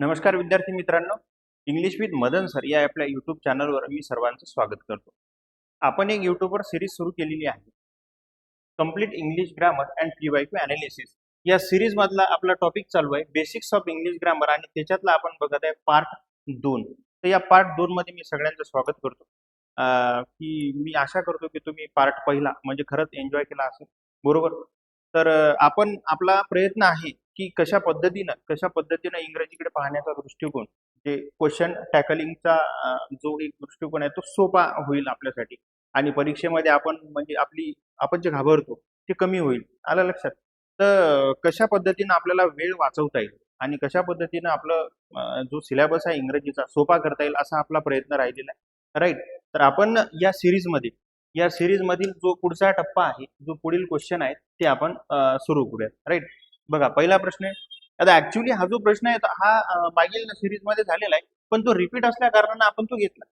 नमस्कार विद्यार्थी मित्रांनो, इंग्लिश विथ मदन सर या आपल्या यूट्यूब चॅनलवर मी सर्वांचं स्वागत करतो. आपण एक यूट्यूबवर सिरीज सुरू केलेली आहे, complete English grammar and PYQ analysis. या सिरीज मधला आपला टॉपिक चालू आहे बेसिक्स ऑफ इंग्लिश ग्रामर आणि त्याच्यातला आपण बघत आहे पार्ट 2. तर या पार्ट 2 मध्ये मी सगळ्यांचं स्वागत करतो. की मी आशा करतो की तुम्ही पार्ट पहिला म्हणजे खरंच एन्जॉय केला असेल, बरोबर. तर आपण आपला प्रयत्न आहे की कशा पद्धतीनं इंग्रजीकडे पाहण्याचा दृष्टिकोन, जे क्वेश्चन टॅकलिंगचा जो एक दृष्टिकोन आहे तो सोपा होईल आपल्यासाठी आणि परीक्षेमध्ये आपण म्हणजे आपण जे घाबरतो ते कमी होईल. आलं लक्षात? तर कशा पद्धतीनं आपल्याला वेळ वाचवता येईल आणि कशा पद्धतीनं आपलं जो सिलेबस आहे इंग्रजीचा सोपा करता येईल असा आपला प्रयत्न राहिलेला आहे, राईट. तर आपण या सिरीज मधील जो पुढचा टप्पा आहे, जो पुढील क्वेश्चन आहे ते आपण सुरू करूयात, राईट. बघा, पहिला प्रश्न आहे. आता ऍक्च्युली हा जो प्रश्न आहे हा मागील सिरीज मध्ये झालेला आहे, पण तो रिपीट असल्या कारणानं आपण तो घेतला.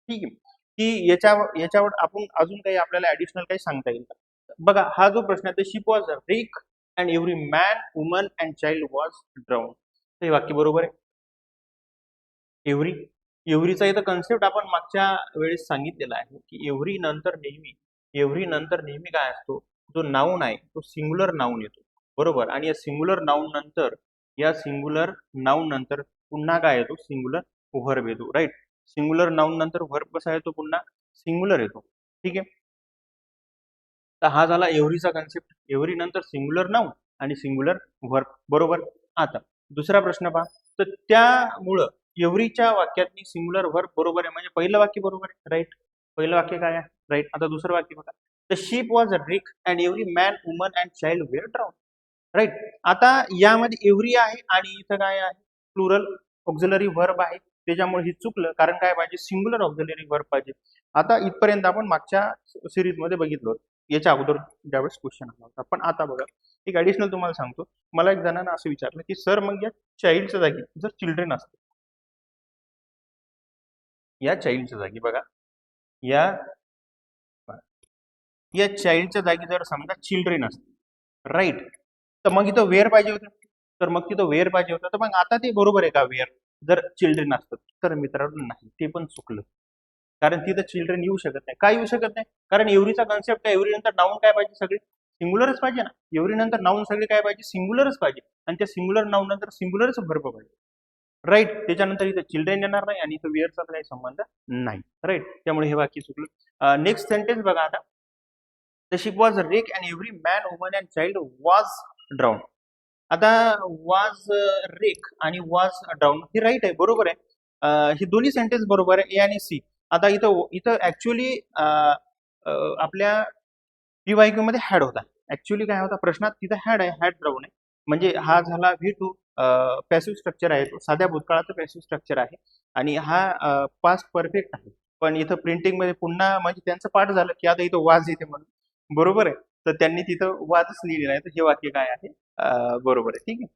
ठीक आहे, की याच्यावर आपण अजून काही आपल्याला ऍडिशनल काही सांगता येईल का? बघा, हा जो प्रश्न आहे, ship was wreck and every man woman and child was drown. हे वाक्य बरोबर आहे. एव्हरीचा इथं कन्सेप्ट आपण मागच्या वेळेस सांगितलेला आहे की एव्हरी नंतर नेहमी काय असतो, जो नाऊन आहे तो सिंग्युलर नाऊन येतो, बरोबर. आणि या सिंग्युलर नाऊन नंतर पुन्हा काय येतो, सिंग्युलर व्हर्ब येतो, राईट. सिंग्युलर नाऊन नंतर व्हर्ब कसा येतो, पुन्हा सिंग्युलर येतो. ठीक आहे, तर हा झाला एव्हरीचा कन्सेप्ट. एव्हरी नंतर सिंग्युलर नाऊन आणि सिंग्युलर व्हर्ब, बरोबर. आता दुसरा प्रश्न पहा. तर त्यामुळं एव्हरीच्या वाक्यात सिंग्युलर व्हर्ब बरोबर आहे, म्हणजे पहिलं वाक्य बरोबर आहे, राईट. पहिलं वाक्य काय आहे, राईट. आता दुसरं वाक्य बघा. The ship was wreck and every man woman and child were drown, right. आता यामध्ये एव्हरी आहे आणि इथं काय आहे, प्लुरल ऑक्झिलरी व्हर्ब आहे, त्याच्यामुळे हे चुकलं. कारण काय पाहिजे, सिंग्युलर ऑक्झिलरी व्हर्ब पाहिजे. आता इथपर्यंत आपण मागच्या सिरीज मध्ये बघितलं, याच्या अगोदर ज्यावेळेस क्वेश्चन आला होता. पण आता बघा, एक ऍडिशनल तुम्हाला सांगतो. मला एक जणांना असं विचारलं की सर, मग या चाइल्डच्या जागी जर चिल्ड्रेन असते, या चाइल्डच्या जागी बघा, या या चाइल्डच्या जागी जर समजा चिल्ड्रेन असते, राईट, तर मग इथं वेअर पाहिजे होतं. तर मग आता ते बरोबर आहे का वेअर, जर चिल्ड्रेन असतात? तर मित्रांनो नाही, ते पण चुकलं. कारण तिथं चिल्ड्रेन येऊ शकत नाही. काय येऊ शकत नाही? कारण एव्हरीचा कन्सेप्ट काय, एव्हरी नंतर नाऊन काय पाहिजे, सगळे सिंग्युलरच पाहिजे ना. एव्हरी नंतर नाऊन सगळे काय पाहिजे, सिंग्युलरच पाहिजे. आणि त्या सिंग्युलर नाऊन नंतर सिंग्युलरच व्हर्ब पाहिजे, राईट. त्याच्यानंतर इथं चिल्ड्रेन येणार नाही आणि इथं वेअरचा काही संबंध नाही, राईट. त्यामुळे हे वाक्य चुकलं. नेक्स्ट सेंटेन्स बघा आता. The ship was wreck and every man woman and child was drown. आता वॉज रिक आणि वॉज ड्राउन हे राईट आहे, बरोबर आहे. हे दोन्ही सेंटेन्स बरोबर आहे, ए आणि सी. आता इथं इथं ऍक्च्युली आपल्या PYQ मध्ये हॅड होता. ऍक्च्युली काय होता प्रश्नात, तिथं हॅड आहे, हॅड ड्राउन आहे. म्हणजे हा झाला V2, पॅसिव्ह स्ट्रक्चर आहे, तो साध्या भूतकाळाचं पॅसिव्ह स्ट्रक्चर आहे. आणि हा पास्ट परफेक्ट आहे. पण इथं प्रिंटिंग मध्ये पुन्हा म्हणजे त्यांचं पाठ झालं की आता इथं वाज येते म्हणून, बरोबर आहे. तर त्यांनी तिथं वाजच लिहिलेला आहे. तर हे वाक्य काय आहे, बरोबर आहे. ठीक आहे,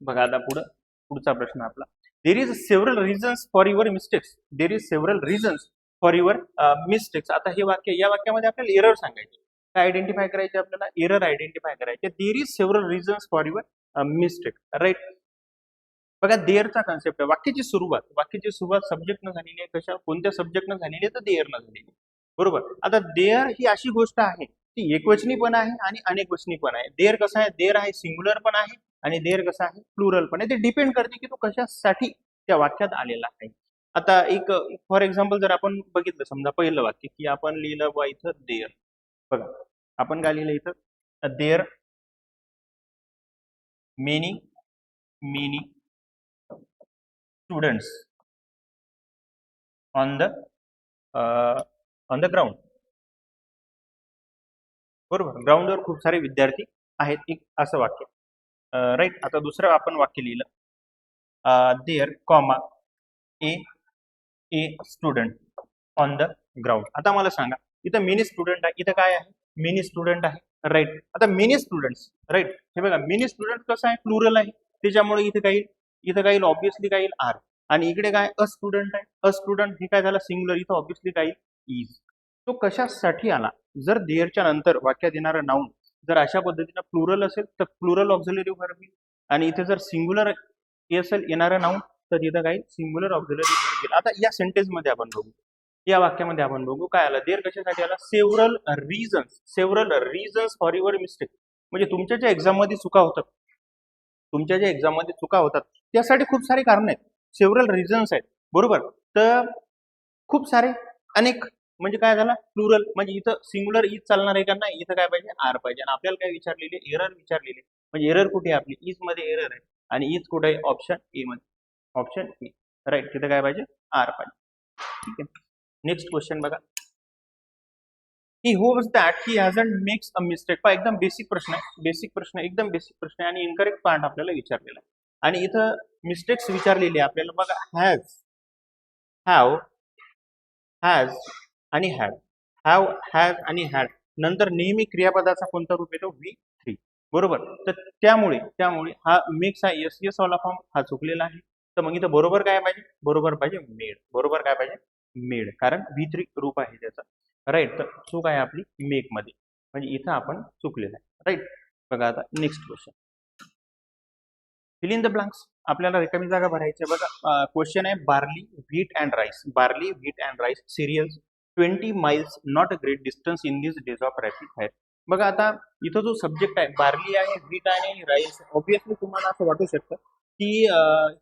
बघा आता पुढचा प्रश्न आपला. देर is several reasons for your mistakes. There is several reasons for your mistakes. आता हे वाक्य, या वाक्यामध्ये आपल्याला एरर सांगायचे, काय आयडेंटिफाय करायचे, आपल्याला एरर आयडेंटिफाय करायचे. There is several reasons for your mistake, right. बघा, देअरचा कन्सेप्ट आहे. वाक्याची सुरुवात सब्जेक्ट न झालेली आहे. कोणत्या सब्जेक्ट न झालेली आहे, तर देअर न झालेली आहे, बरोबर. आता देअर ही अशी गोष्ट आहे, ती एकवचनी पण आहे आणि अनेकवचनी पण आहे. देअर कसं आहे, देअर आहे सिंग्युलर पण आहे आणि देअर कसं आहे, प्लुरल पण आहे. ते डिपेंड करते की तो कशासाठी त्या वाक्यात आलेला आहे. आता एक फॉर एक्झाम्पल जर आपण बघितलं, समजा पहिलं वाक्य की आपण लिहिलं बा इथं देअर. बघा, आपण काय लिहिलं इथं, there many many students on the ground, बरोबर. ग्राउंडवर खूप सारे विद्यार्थी आहेत, एक असं वाक्य, राईट. आता दुसरं आपण वाक्य लिहिलं, there comma a student on the ground. आता मला सांगा, इथं मेनी स्टुडंट आहे, इथं काय आहे, मेनी स्टुडंट आहे, राईट. आता मेनी स्टुडंट्स, राईट. हे बघा, मेनी स्टुडंट कसं आहे, प्लुरल आहे, त्याच्यामुळे इथं काही ऑब्विसली काही आर. आणि इकडे काय, अ स्टुडंट आहे, अ स्टुडंट हे काय झालं, सिंग्युलर, इथं ऑब्विसली काही इज. तो कशासाठी आला, जर देअरच्या नंतर वाक्यात येणारं नाऊन जर अशा पद्धतीनं प्लुरल असेल तर प्लुरल ऑक्झिलरी व्हर्ब येईल. आणि इथे जर सिंग्युलर ESL येणारं नाऊन, तर तिथं काही सिंग्युलर ऑक्झिलरी वर्ब गेला. आता या सेंटेन्स मध्ये आपण बघू, या वाक्यामध्ये आपण बघू काय आलं. देअर कशासाठी आला, several reasons for your mistake. म्हणजे तुमच्या ज्या एक्झाम मध्ये चुका होतात, त्यासाठी खूप सारे कारण आहेत, सेव्हरल रिझन्स आहेत, बरोबर. तर खूप सारे, अनेक, म्हणजे काय झालं प्लुरल, म्हणजे इथं सिंग्युलर इज चालणार आहे का नाही, इथं काय पाहिजे आर पाहिजे. आणि आपल्याला काय विचारलेले, एरर विचारलेले, म्हणजे एरर कुठे आहे आपली, इज मध्ये एरर आहे, आणि इज कुठे आहे, ऑप्शन ए मध्ये, ऑप्शन ए, राईट. तिथे काय पाहिजे, आर पाहिजे. ठीक आहे. नेक्स्ट क्वेश्चन बघा. He hopes that he hasn't makes a mistake. पहा एकदम बेसिक प्रश्न आहे, एकदम बेसिक प्रश्न आहे, आणि इनकरेक्ट पार्ट आपल्याला विचारलेला आहे. आणि इथं मिस्टेक्स विचारलेली आहे आपल्याला बघा. हॅव, हॅज आणि हॅव आणि हॅड नंतर नेहमी क्रियापदाचा कोणता रूप येतो, V3, बरोबर. तर त्यामुळे हा मेक्स हा एस वाला फॉर्म हा चुकलेला आहे. तर मग इथं बरोबर काय पाहिजे, बरोबर पाहिजे मेड, बरोबर काय पाहिजे मेड, कारण V3 रूप आहे त्याचा, राईट. तर चूक आहे आपली मेक मध्ये, म्हणजे इथं आपण चुकलेलं आहे, राईट. बघा आता next question, fill in the blanks. आपल्याला रिकामी जागा भरायची आहे बघा. क्वेश्चन आहे, barley wheat and rice cereals 20 miles not a great distance in this days of rapid fire. बघा आता इथं जो सब्जेक्ट आहे बार्ली आहे, व्हीट आहे आणि राईस, ऑब्विसली तुम्हाला असं वाटू शकतं की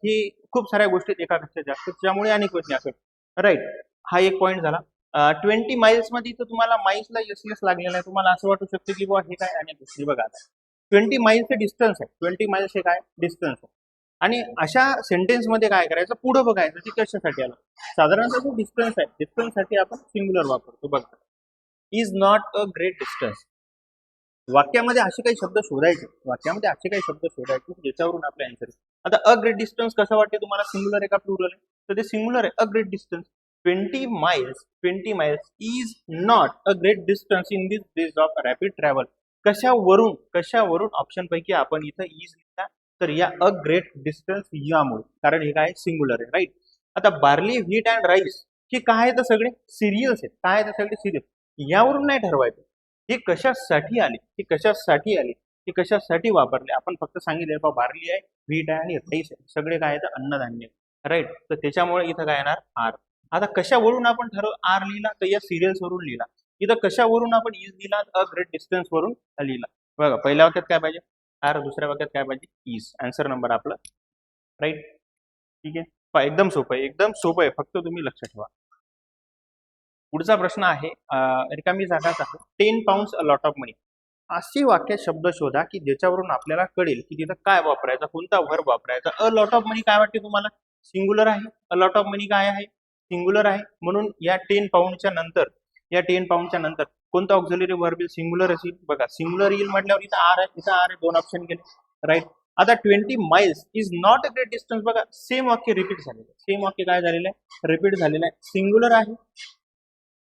हे खूप साऱ्या गोष्टी एकापेक्षा जास्त, त्यामुळे अनेक क्वेश्चन असतात, राईट. हा एक पॉईंट झाला. 20 miles मध्ये इथं तुम्हाला माईल्सला एस लागलेला आहे, तुम्हाला असं वाटू शकतं की बुवा हे काय, आणि दुसरी बघा आता 20 miles डिस्टन्स आहे, 20 miles हे काय डिस्टन्स आहे. आणि अशा सेंटेन्स मध्ये काय करायचं, पुढे बघायचं की कशासाठी आलं. साधारणतः जो डिस्टन्स आहे, डिस्टन्स साठी आपण सिंग्युलर वापरतो बघा. Is not a great distance. वाक्यामध्ये असे काही शब्द शोधायचे, ज्याच्यावरून आपला आन्सर. आता अ ग्रेट डिस्टन्स कसं वाटते तुम्हाला, सिंग्युलर आहे का प्लुरल आहे, तर ते सिंग्युलर आहे, अ great distance. 20 miles is not a great distance in this days of rapid travel. कशावरून ऑप्शन पैकी आपण इथं इज लिहिला, तर या अ ग्रेट डिस्टन्स यामुळे, कारण हे काय सिंग्युलर आहे, राईट. आता बार्ली व्हीट अँड राईस हे काय आहे, तर सगळे सिरियल्स आहेत, काय आहे तर सगळे सिरियल्स. यावरून नाही ठरवायचं हे कशासाठी आले, हे कशासाठी वापरले. आपण फक्त सांगितले बार्ली आहे, व्हीट आहे आणि राईस आहे, सगळे काय आहे तर अन्नधान्य, राईट. तर त्याच्यामुळे इथं काय येणार आर. आता कशावरून आपण आर लिहिला, तर या सिरियल्स वरून लिहिला. इथं कशावरून आपण इज लिहिला, अ ग्रेट डिस्टन्स वरून लिहिला. बघा पहिल्या वाक्यात काय पाहिजे आर, दुसऱ्या वाक्यात काय पाहिजे इज. आन्सर नंबर आपला, राईट. ठीक आहे, एकदम सोपं आहे, फक्त तुम्ही लक्ष ठेवा. पुढचा प्रश्न आहे, रिकामी जागाच आहे. 10 pounds अ लॉट ऑफ मनी. अशी वाक्य शब्द शोधा की ज्याच्यावरून आपल्याला कळेल की तिथं काय वापरायचा, कोणता वर्ब वापरायचा. अ लॉट ऑफ मनी काय वाटते तुम्हाला, सिंग्युलर आहे. अ लॉट ऑफ मनी काय आहे, सिंग्युलर आहे. म्हणून या 10 poundsच्या नंतर कोणता ऑक्झिलरी वर्ब येईल, सिंग्युलर असेल. बघा सिंग्युलर येईल म्हटल्यावर इथं आर आहे, दोन ऑप्शन गेले, राईट. आता 20 miles is not a great distance. बघा सेम वाक्य रिपीट झालेलं आहे, रिपीट झालेलं आहे.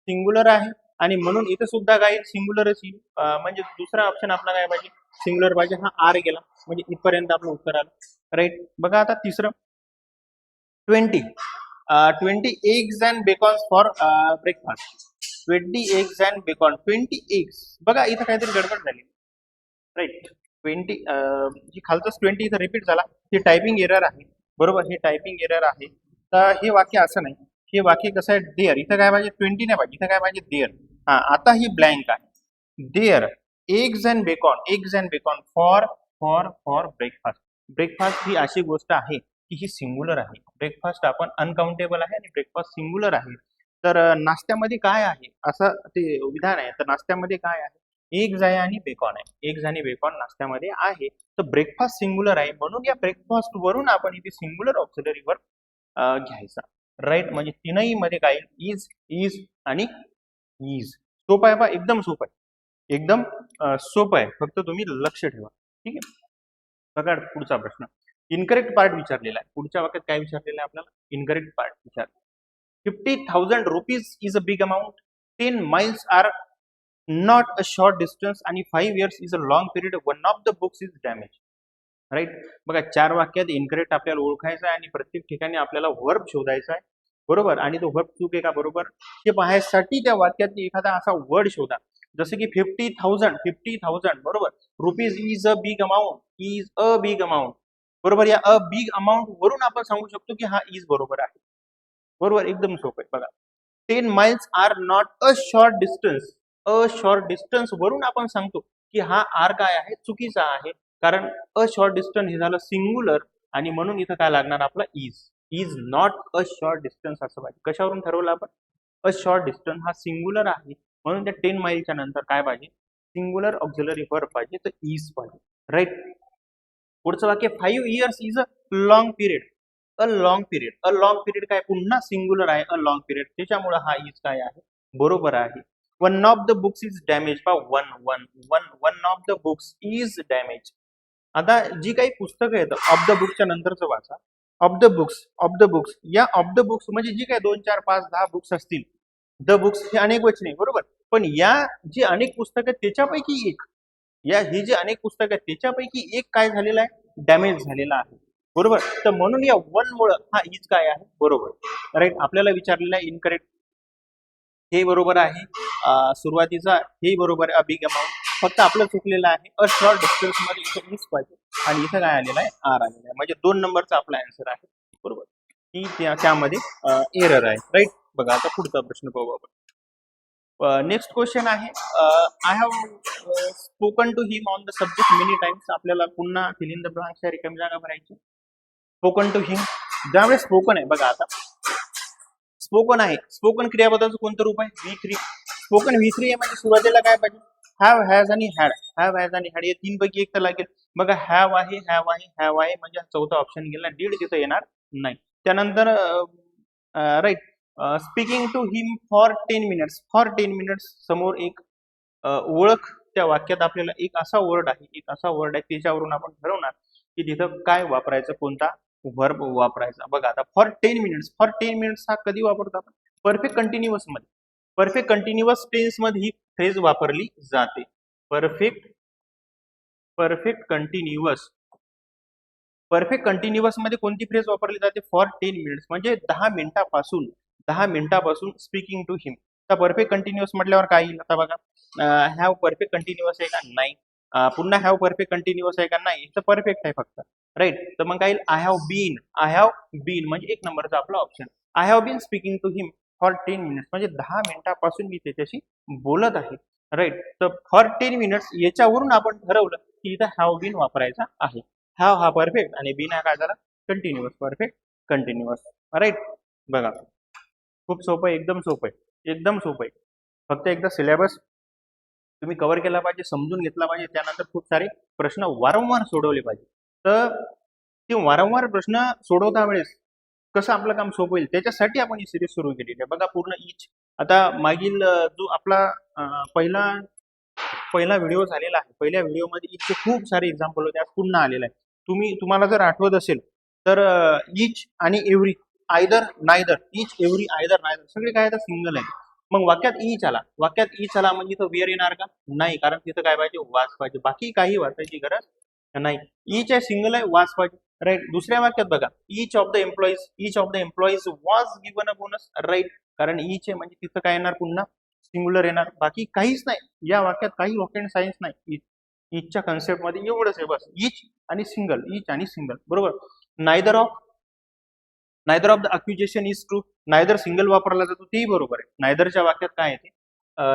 सिंग्युलर आहे आणि म्हणून इथं सुद्धा काय सिंग्युलरच येईल. म्हणजे दुसरा ऑप्शन आपला काय पाहिजे, सिंग्युलर पाहिजे. हा आर गेला, म्हणजे इथपर्यंत आपलं उत्तर आलं, राईट. बघा आता तिसरं, 20 eggs and bacon for breakfast. 20 eggs and bacon, 20 eggs. बघा इथं काहीतरी गडबड झाली, राईट. 20 जी खालचाच 20 इथं रिपीट झाला, हे टायपिंग एरर आहे, बरोबर. हे टायपिंग एरर आहे. तर हे वाक्य असं नाही, हे वाक्य कसं आहे, देअर. इथं काय पाहिजे 20 नाही पाहिजे, इथं काय पाहिजे देअर. हा आता ही ब्लँक आहे, there eggs and bacon for breakfast. Breakfast ही अशी गोष्ट आहे की ही सिंग्युलर आहे. ब्रेकफास्ट आपण अनकाउंटेबल आहे आणि ब्रेकफास्ट सिंग्युलर आहे. तर नाश्त्यामध्ये काय आहे असं ते विधान आहे, तर नाश्त्यामध्ये काय आहे, एग्ज आहे आणि बेकॉन आहे. एग्ज आणि बेकॉन नाश्त्यामध्ये आहे. तर ब्रेकफास्ट सिंग्युलर आहे, म्हणून या ब्रेकफास्ट वरून आपण इथे सिंग्युलर ऑक्झिलरी वर्ब घ्यायचा, राईट. म्हणजे तीनही मध्ये काय इज आणि इज. सोपं आहे बा, एकदम सोपं आहे, फक्त तुम्ही लक्ष ठेवा, ठीक आहे. बघा पुढचा प्रश्न, इनकरेक्ट पार्ट विचारलेला आहे. पुढच्या वाक्यात काय विचारलेलं आहे आपल्याला, इनकरेक्ट पार्ट विचार. 50,000 rupees is a big amount. 10 miles are not a short distance आणि 5 years is a long period. One of the books is damage, right. बघा 4 वाक्यात इनकरेक्ट आपल्याला ओळखायचं आहे आणि प्रत्येक ठिकाणी आपल्याला वर्ब शोधायचा आहे, बरोबर. आणि तो वर्ब चूक आहे का, बरोबर, हे पाहण्यासाठी त्या वाक्यात एखादा असा वर्ड शोधा, जसं की 50,000, बरोबर. Rupees is a big amount, बरोबर. या अ बिग अमाऊंट वरून आपण सांगू शकतो की हा इज बरोबर आहे. बरोबर, एकदम सोपं आहे बघा. 10 miles are not a short distance. A short distance वरून आपण सांगतो की हा आर काय आहे, चुकीचा आहे. कारण अ शॉर्ट डिस्टन्स हे झालं सिंग्युलर आणि म्हणून इथं काय लागणार आपला is. Is not a short distance असं पाहिजे. कशावरून ठरवलं आपण? अ शॉर्ट डिस्टन्स हा सिंग्युलर आहे म्हणून त्या 10 माईलच्या नंतर काय पाहिजे? सिंग्युलर ऑक्झिलरी वर्ब पाहिजे, तर इज पाहिजे. राईट. पुढचं वाक्य 5 years is a long period. A long period. A long period काय पुन्हा सिंग्युलर आहे. अ लॉंग पिरियड त्याच्यामुळे हा इज काय आहे? बरोबर आहे. One of the books is damage. पा one one one one of the books is damage. आता जी काही पुस्तकं येतात ऑफ द बुकच्या नंतरचं वाचा. Of the books, of the books, या ऑफ द बुक्स म्हणजे जी काही 2 4 5 10 बुक्स असतील. द बुक्स हे अनेक वचने बरोबर. पण या जी अनेक पुस्तकं त्याच्यापैकी एक, या ही जी अनेक पुस्तकं आहेत त्याच्यापैकी एक काय झालेलं आहे? डॅमेज झालेला आहे. बरोबर. तर म्हणून या वन मुळे हा इज काय आहे? बरोबर. राईट. आपल्याला विचारलेला आहे इनकरेक्ट. हे बरोबर आहे. सुरुवातीचा हे बरोबर आहे. अ बिग अमाऊंट. फक्त आपलं चुकलेलं आहे. अ शॉर्ट डिस्टन्स मध्ये इथं इज पाहिजे आणि इथं काय आलेलं आहे? आर आलेला आहे. म्हणजे 2 नंबरचा आपला आन्सर आहे. बरोबर. की त्यामध्ये एरर आहे. राईट. बघा आता पुढचा प्रश्न पाहू आपण. नेक्स्ट क्वेश्चन आहे. I have spoken to him on the subject many times. आपल्याला पुन्हा फिल इन द ब्लँक्सच्या रिकामी जागा भरायची. Spoken to him. ज्यावेळेस स्पोकन आहे बघा आता स्पोकन आहे. स्पोकन क्रियापदाचं कोणतं रूप आहे? V3. स्पोकन V3 आहे म्हणजे सुरुवातीला काय पाहिजे? हॅव, हॅज आणि हॅड. हॅव, हॅज आणि हॅड या तीन पैकी एक तर लागेल. बघा हॅव आहे, हॅव आहे, हॅव आहे म्हणजे चौथा ऑप्शन गेला. डीड तिथं येणार नाही. त्यानंतर right. Speaking to him for 10 minutes. For 10 minutes समोर एक ओळख त्या वाक्यात आपल्याला एक असा वर्ड आहे, एक असा वर्ड आहे त्याच्यावरून आपण ठरवणार की तिथं काय वापरायचं, कोणता व्हर्ब वापरायचा. बघा आता फॉर 10 मिनिट्स. फॉर 10 मिनिट्स हा कधी वापरतो आपण? परफेक्ट कंटिन्युअस मध्ये. परफेक्ट कंटिन्युअस टेन्स मध्ये ही फ्रेज वापरली जाते. Perfect perfect continuous. Perfect continuous मध्ये कोणती फ्रेज वापरली जाते? फॉर 10 मिनिट्स म्हणजे 10 मिनिटापासून स्पीकिंग टू हिम. तर परफेक्ट कंटिन्युअस म्हटल्यावर काय येईल आता बघा. हॅव परफेक्ट कंटिन्युअस आहे का? नाही. पुन्हा हॅव परफेक्ट कंटिन्युअस आहे का? नाही. तर परफेक्ट आहे फक्त. राईट. तर मग काय येईल? I have been. I have been म्हणजे एक नंबरचा आपला option. I have been speaking to him for 10 minutes म्हणजे 10 मिनिटापासून मी त्याच्याशी बोलत आहे. राईट. तर फॉर 10 मिनिट्स याच्यावरून आपण ठरवलं की इथं हॅव बीन वापरायचा आहे. हॅव हा परफेक्ट आणि बीन हा काय झाला? कंटिन्युअस. Perfect continuous. राईट. बघा खूप सोपं आहे. एकदम सोपं आहे. एकदम सोपं आहे. फक्त एकदा सिलेबस तुम्ही कव्हर केला पाहिजे, समजून घेतला पाहिजे. त्यानंतर खूप सारे प्रश्न वारंवार सोडवले पाहिजे. तर ते वारंवार प्रश्न सोडवता वेळेस कसं आपलं काम सोपं होईल त्याच्यासाठी आपण ही सिरीज सुरू केलेली आहे. बघा पूर्ण इच. आता मागील जो आपला पहिला पहिला व्हिडिओ झालेला आहे. पहिल्या व्हिडिओमध्ये इचचे खूप सारे एक्झाम्पल होते. आज पुन्हा आलेला आहे. तुम्हाला जर आठवत असेल तर इच आणि एव्हरी, आयदर नायदर, इच एव्हरी आयदर नायदर सगळे काय आता सिंगल आहे. मग वाक्यात इच आला. वाक्यात इच आला म्हणजे इथं वेअर येणार का? नाही. कारण तिथं काय पाहिजे? वाच पाहिजे. बाकी काही वाचायची गरज नाही. इच आहे, सिंगल आहे, वाच पाहिजे. राईट. दुसऱ्या वाक्यात बघा each of the employees was given a bonus. Right. कारण इच आहे म्हणजे तिथं काय येणार? पुन्हा सिंग्युलर येणार. बाकी काहीच नाही. या वाक्यात काही रॉकेट सायन्स नाही. इचच्या कन्सेप्ट मध्ये एवढंच आहे बस. इच आणि सिंगल, इच आणि सिंगल. बरोबर. Neither of the accusation is true. Neither single वापरला जातो तेही बरोबर आहे. नायदरच्या वाक्यात काय येते?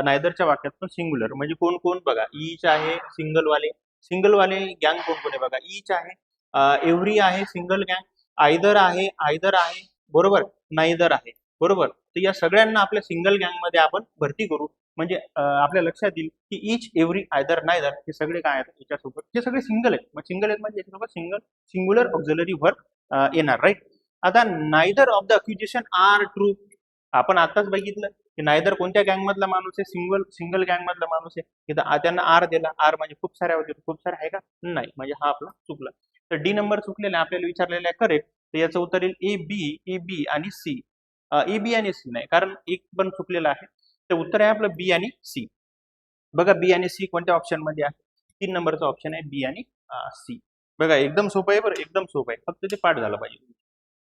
नायदरच्या वाक्यात पण सिंग्युलर म्हणजे कोण कोण बघा. इच आहे सिंगल वाले गँग कोण कोण आहे बघा. इच आहे, एव्हरी आहे सिंगल गँग, आयदर आहे बरोबर, नायदर आहे बरोबर. तर या सगळ्यांना आपल्या सिंगल गँग मध्ये आपण भरती करू म्हणजे आपल्या लक्षात येईल की इच एव्हरी आयदर नायदर हे सगळे काय आहेत याच्यासोबत, हे सगळे सिंगल आहेत. मग सिंगल आहेत म्हणजे याच्यासोबत सिंग्युलर ऑक्झिलरी वर्ब येणार. राईट. आता neither of the accusation are true. आपण आताच बघितलं की नायदर कोणत्या गँग मधला माणूस आहे? सिंगल गँग मधला माणूस आहे. इथं त्यांना आर दिला. आर म्हणजे खूप साऱ्या होते. खूप सारे आहे का? नाही. म्हणजे हा आपला चुकला. तर डी नंबर चुकलेला आहे. आपल्याला विचारलेला आहे करेक्ट. तर याचं उत्तर येईल ए बी आणि सी. ए बी आणि सी नाही कारण एक पण चुकलेला आहे. तर उत्तर आहे आपलं बी आणि सी. बघा बी आणि सी कोणत्या ऑप्शन मध्ये आहे? 3 नंबरचा ऑप्शन आहे बी आणि सी. बघा एकदम सोपं आहे बरं, एकदम सोपं आहे. फक्त ते पाठ झालं पाहिजे.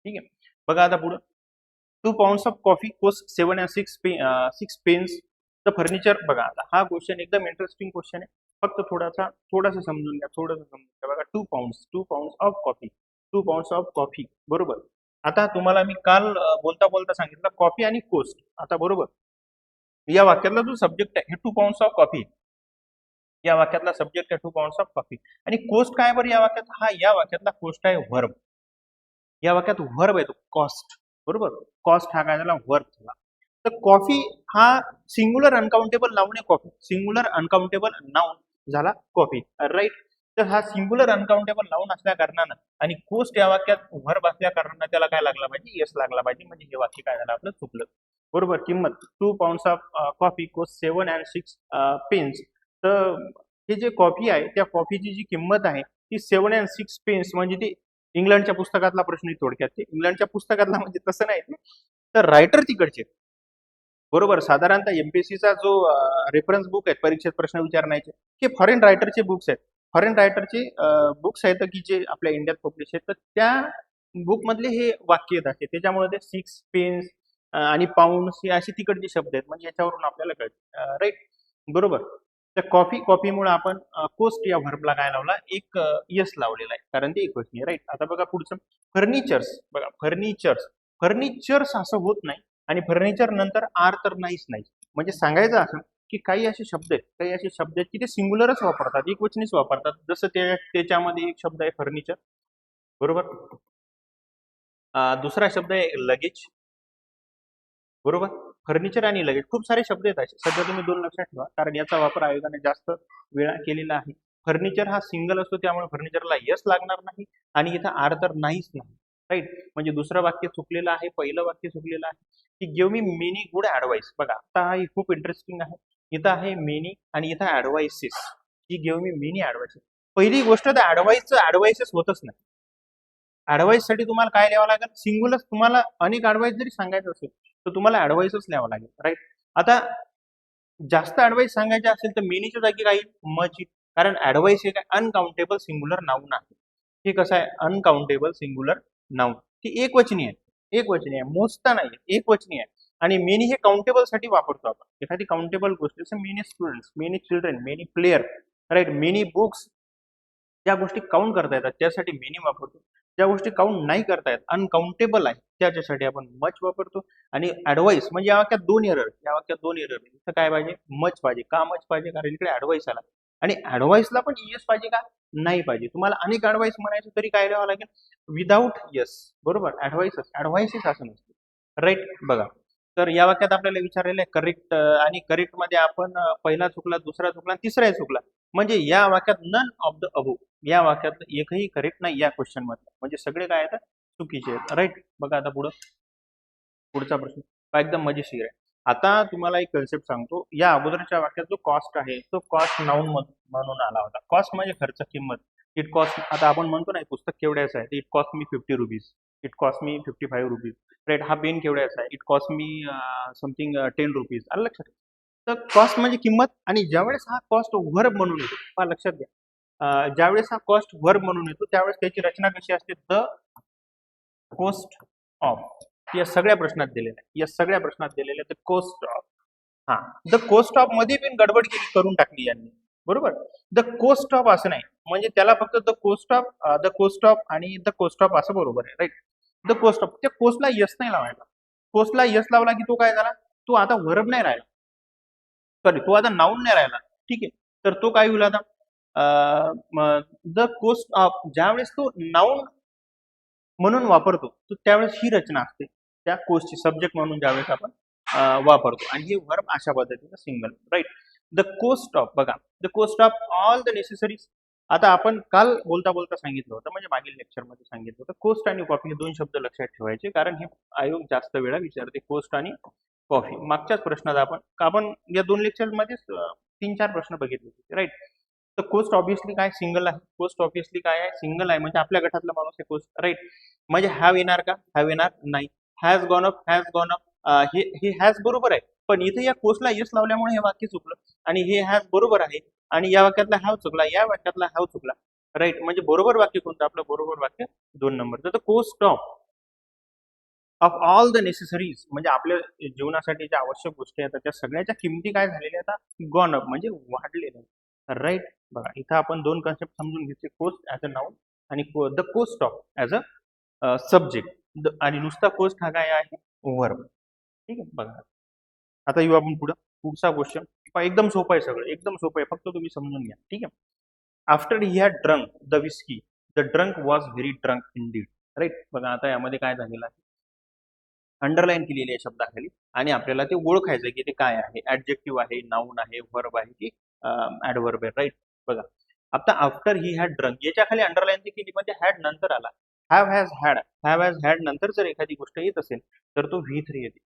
ठीक आहे. बघा आता पुढं 2 pounds of coffee cost 7 and 6 pence. The furniture. बघा आता हा क्वेश्चन एकदम इंटरेस्टिंग क्वेश्चन आहे. फक्त थोडासा समजून घ्या. बघा 2 pounds of coffee 2 pounds of coffee. बरोबर. आता तुम्हाला मी काल बोलता बोलता सांगितलं कॉफी आणि कोस्ट. आता बरोबर या वाक्यातला जो सब्जेक्ट आहे हे 2 pounds ऑफ कॉफी. या वाक्यातला सब्जेक्ट आहे 2 pounds ऑफ कॉफी. आणि कोस्ट काय बरं या वाक्यात? हा या वाक्यातला कोस्ट आहे व्हर्ब. या वाक्यात व्हर्ब आहे तो कॉस्ट. बरोबर. कॉस्ट हा काय झाला? व्हर्ब झाला. तर कॉफी हा सिंग्युलर अनकाउंटेबल नाउन आहे. कॉफी सिंग्युलर अनकाउंटेबल नाउन झाला कॉफी. राईट. तर हा सिंग्युलर अनकाउंटेबल नाउन असल्या कारणानं आणि कोस्ट या वाक्यात व्हर्ब असल्या कारणानं त्याला काय लागला पाहिजे? यस लागला पाहिजे. म्हणजे हे वाक्य काय झालं आपलं? चुकलं. बरोबर. किंमत 2 pounds of coffee cost 7 and 6 pence. तर हे जे कॉफी आहे त्या कॉफीची जी किंमत आहे ती 7 and 6 pence. म्हणजे ती इंग्लंडच्या पुस्तकातला प्रश्न आहे थोडक्यात. ते इंग्लंडच्या पुस्तकातला म्हणजे तसं नाही ते. तर रायटर तिकडचे. बरोबर. साधारणतः एमपीएससीचा जो रेफरन्स बुक आहेत परीक्षेत प्रश्न विचारण्याचे हे फॉरेन रायटरचे बुक्स आहेत. फॉरेन रायटरचे बुक्स आहेत की जे आपल्या इंडियात पब्लिश आहेत. तर त्या बुकमधले हे वाक्य येत असते. त्याच्यामुळे ते 6 पेन्स आणि पाऊंड्स हे असे तिकडचे शब्द आहेत. म्हणजे याच्यावरून आपल्याला कळतं. राईट. बरोबर. तर कॉफीमुळे आपण कोस्ट या व्हर्बला काय लावला? एक यस लावलेला आहे. कारण ते एकवचनी आहे. राईट. आता बघा पुढचं फर्निचर्स. बघा फर्निचर्स असं होत नाही. आणि फर्निचर नंतर आर तर नाहीच नाही. म्हणजे सांगायचं असं की काही असे शब्द आहेत की ते सिंग्युलरच वापरतात, एकवचनीच वापरतात. जसं त्याच्यामध्ये एक शब्द आहे फर्निचर. बरोबर. दुसरा शब्द आहे लगेज. बरोबर. फर्निचर आणि लगेज खूप सारे शब्द आहेत असे. सध्या तुम्ही 2 लक्षात ठेवा कारण याचा वापर आयोगाने जास्त वेळा केलेला आहे. फर्निचर हा सिंगल असतो त्यामुळे फर्निचरला यस लागणार नाही आणि इथं आर तर नाहीच नाही. राईट. म्हणजे दुसरं वाक्य चुकलेलं आहे. पहिलं वाक्य चुकलेलं आहे की give me many good advice. बघा आता हा खूप इंटरेस्टिंग आहे. इथं आहे मेनी आणि इथं ऍडवाइसेस. की गिव्ह मी मेनी ऍडवाइसेस. पहिली गोष्ट तर ऍडवाइसेस होतच नाही. ऍडवाइस साठी तुम्हाला काय लिहावं लागेल? सिंग्युलर. तुम्हाला अनेक ऍडवाइस जरी सांगायचं असेल तर तुम्हाला ऍडवाइसच लिहावं लागेल. राईट. आता जास्त ऍडवाइस सांगायचे असेल तर मेनीच्या जागी काही मच. कारण ऍडवाइस हे काय अनकाउंटेबल सिंग्युलर नाउन आहे. हे कसं आहे? Uncountable singular noun. ती एकवचनी आहे. एकवचनी आहे. मोजता नाही. एकवचनी आहे. आणि मेनी हे काउंटेबल साठी वापरतो आपण. एखादी काउंटेबल गोष्ट जसं many students, many children, many player. Right. Many books. ज्या गोष्टी काउंट करता येतात त्यासाठी मेनी वापरतो. ज्या गोष्टी काउंट नाही करता येत अनकाउंटेबल आहे त्याच्यासाठी आपण मच वापरतो. आणि ऍडवाइस म्हणजे या वाक्यात 2 एरर. इथं काय पाहिजे? मच पाहिजे. का मच पाहिजे? कारण इकडे ऍडवाइस आला. आणि ऍडवाइसला पण यस पाहिजे का? नाही पाहिजे. तुम्हाला अनेक ऍडवाइस म्हणायचं तरी काय लिहावं लागेल? Without yes. बरोबर. ऍडवाइसेस असं नसते. राईट. बघा. तर या वाक्यात आपल्याला विचारलेलं आहे करेक्ट आणि करेक्ट मध्ये आपण पहिला चुकला, दुसरा चुकला, तिसरा चुकला. म्हणजे या वाक्यात नन ऑफ द अबो. या वाक्यात एकही करेक्ट नाही या क्वेश्चन मध्ये. म्हणजे सगळे काय आहेत? चुकीचे आहेत. राईट. बघा आता पुढचा प्रश्न हा एकदम मजेशीर आहे. आता तुम्हाला एक कन्सेप्ट सांगतो. या अगोदरच्या वाक्यात जो कॉस्ट आहे तो कॉस्ट नाउन म्हणून आला होता. कॉस्ट म्हणजे खर्च, किंमत. It cost. आता आपण म्हणतो ना पुस्तक केवढ्याचं आहे? It cost me 50 rupees. It cost me 55 rupees. Right. हा पेन केवढ्याचा आहे? It cost me something 10 rupees. आलं लक्षात? तर कॉस्ट म्हणजे किंमत. आणि ज्यावेळेस हा कॉस्ट व्हर्ब म्हणून येतो, पहा लक्षात घ्या. ज्यावेळेस हा कॉस्ट व्हर्ब म्हणून येतो त्यावेळेस त्याची रचना कशी असते? The cost of. या सगळ्या प्रश्नात दिलेलं आहे. या सगळ्या प्रश्नात दिलेलं आहे द कॉस्ट ऑफ. हा. द कॉस्ट ऑफ मध्ये पण गडबड करून टाकली यांनी. बरोबर. द कॉस्ट ऑफ असं नाही. म्हणजे त्याला फक्त द कॉस्ट ऑफ आणि द कॉस्ट ऑफ असं बरोबर आहे. राईट. The cost of. त्या कॉस्टला यस नाही लावायचा. कॉस्टला यस लावला की तो काय झाला? तो आता व्हर्ब नाही राहिला. सॉरी, तो आता नाऊन नाही राहिला. ठीक आहे. तर तो काय होईल आता? The cost of. ज्यावेळेस तो नाऊन म्हणून वापरतो तर त्यावेळेस ही रचना असते त्या कोस्टची. सब्जेक्ट म्हणून ज्यावेळेस आपण वापरतो आणि हे व्हर्ब अशा पद्धतीनं single. Right. The cost of. बघा. The cost of all the necessaries. आता आपण काल बोलता बोलता सांगितलं होतं, म्हणजे मागील लेक्चरमध्ये सांगितलं होतं, कोस्ट आणि कॉफी हे 2 शब्द लक्षात ठेवायचे कारण हे आयोग जास्त वेळा विचारते. कोस्ट आणि कॉफी. मागच्याच प्रश्नात आपण या 2 लेक्चरमध्ये 3-4 प्रश्न बघितले होते. राईट. तर कोस्ट ऑब्विसली काय? सिंगल आहे. कोस्ट ऑब्विसली काय आहे? सिंगल आहे. म्हणजे आपल्या गटातला माणूस आहे कोस्ट. राईट. म्हणजे हॅव येणार का? हॅव येणार नाही. Has gone up. हे हॅज बरोबर आहे. पण इथे या कोस्टला यस लावल्यामुळे हे वाक्य चुकलं. आणि हे हॅज बरोबर आहे. आणि या वाक्यातला हॅव चुकला. या वाक्यातला हॅव चुकला. राईट. म्हणजे बरोबर वाक्य कोणतं? आपलं बरोबर वाक्य 2 नंबर. तर cost of all the necessaries म्हणजे आपल्या जीवनासाठी ज्या आवश्यक गोष्टी आहेत त्या सगळ्याच्या किमती काय झालेल्या आता? गॉन अप म्हणजे वाढलेल्या. राईट. बघा इथं आपण 2 कन्सेप्ट समजून घेतले. Cost as a noun and the cost of as a subject आणि नुसता कोस्ट हा काय आहे वर्ब. ठीक आहे बघा. आता येऊ आपण पुढचा क्वेश्चन. एकदम सोपं आहे सगळं, एकदम सोपं आहे, फक्त तुम्ही समजून घ्या. ठीक आहे. After he had drunk the whisky the drunk was very drunk indeed. Right. बघा आता यामध्ये काय झालेलं आहे, अंडरलाईन केलेली आहे शब्दाखाली आणि आपल्याला ते ओळखायचं की ते काय आहे, ऍडजेक्टिव्ह आहे, नाऊन आहे, व्हर्ब आहे की ऍडव्हर्ब आहे. राईट. बघा आता आफ्टर ही हॅड ड्रंक याच्या खाली अंडरलाईन केली म्हणजे हॅड नंतर आला. हॅव हॅज हॅड नंतर जर एखादी गोष्ट येत असेल तर तो V3 येते.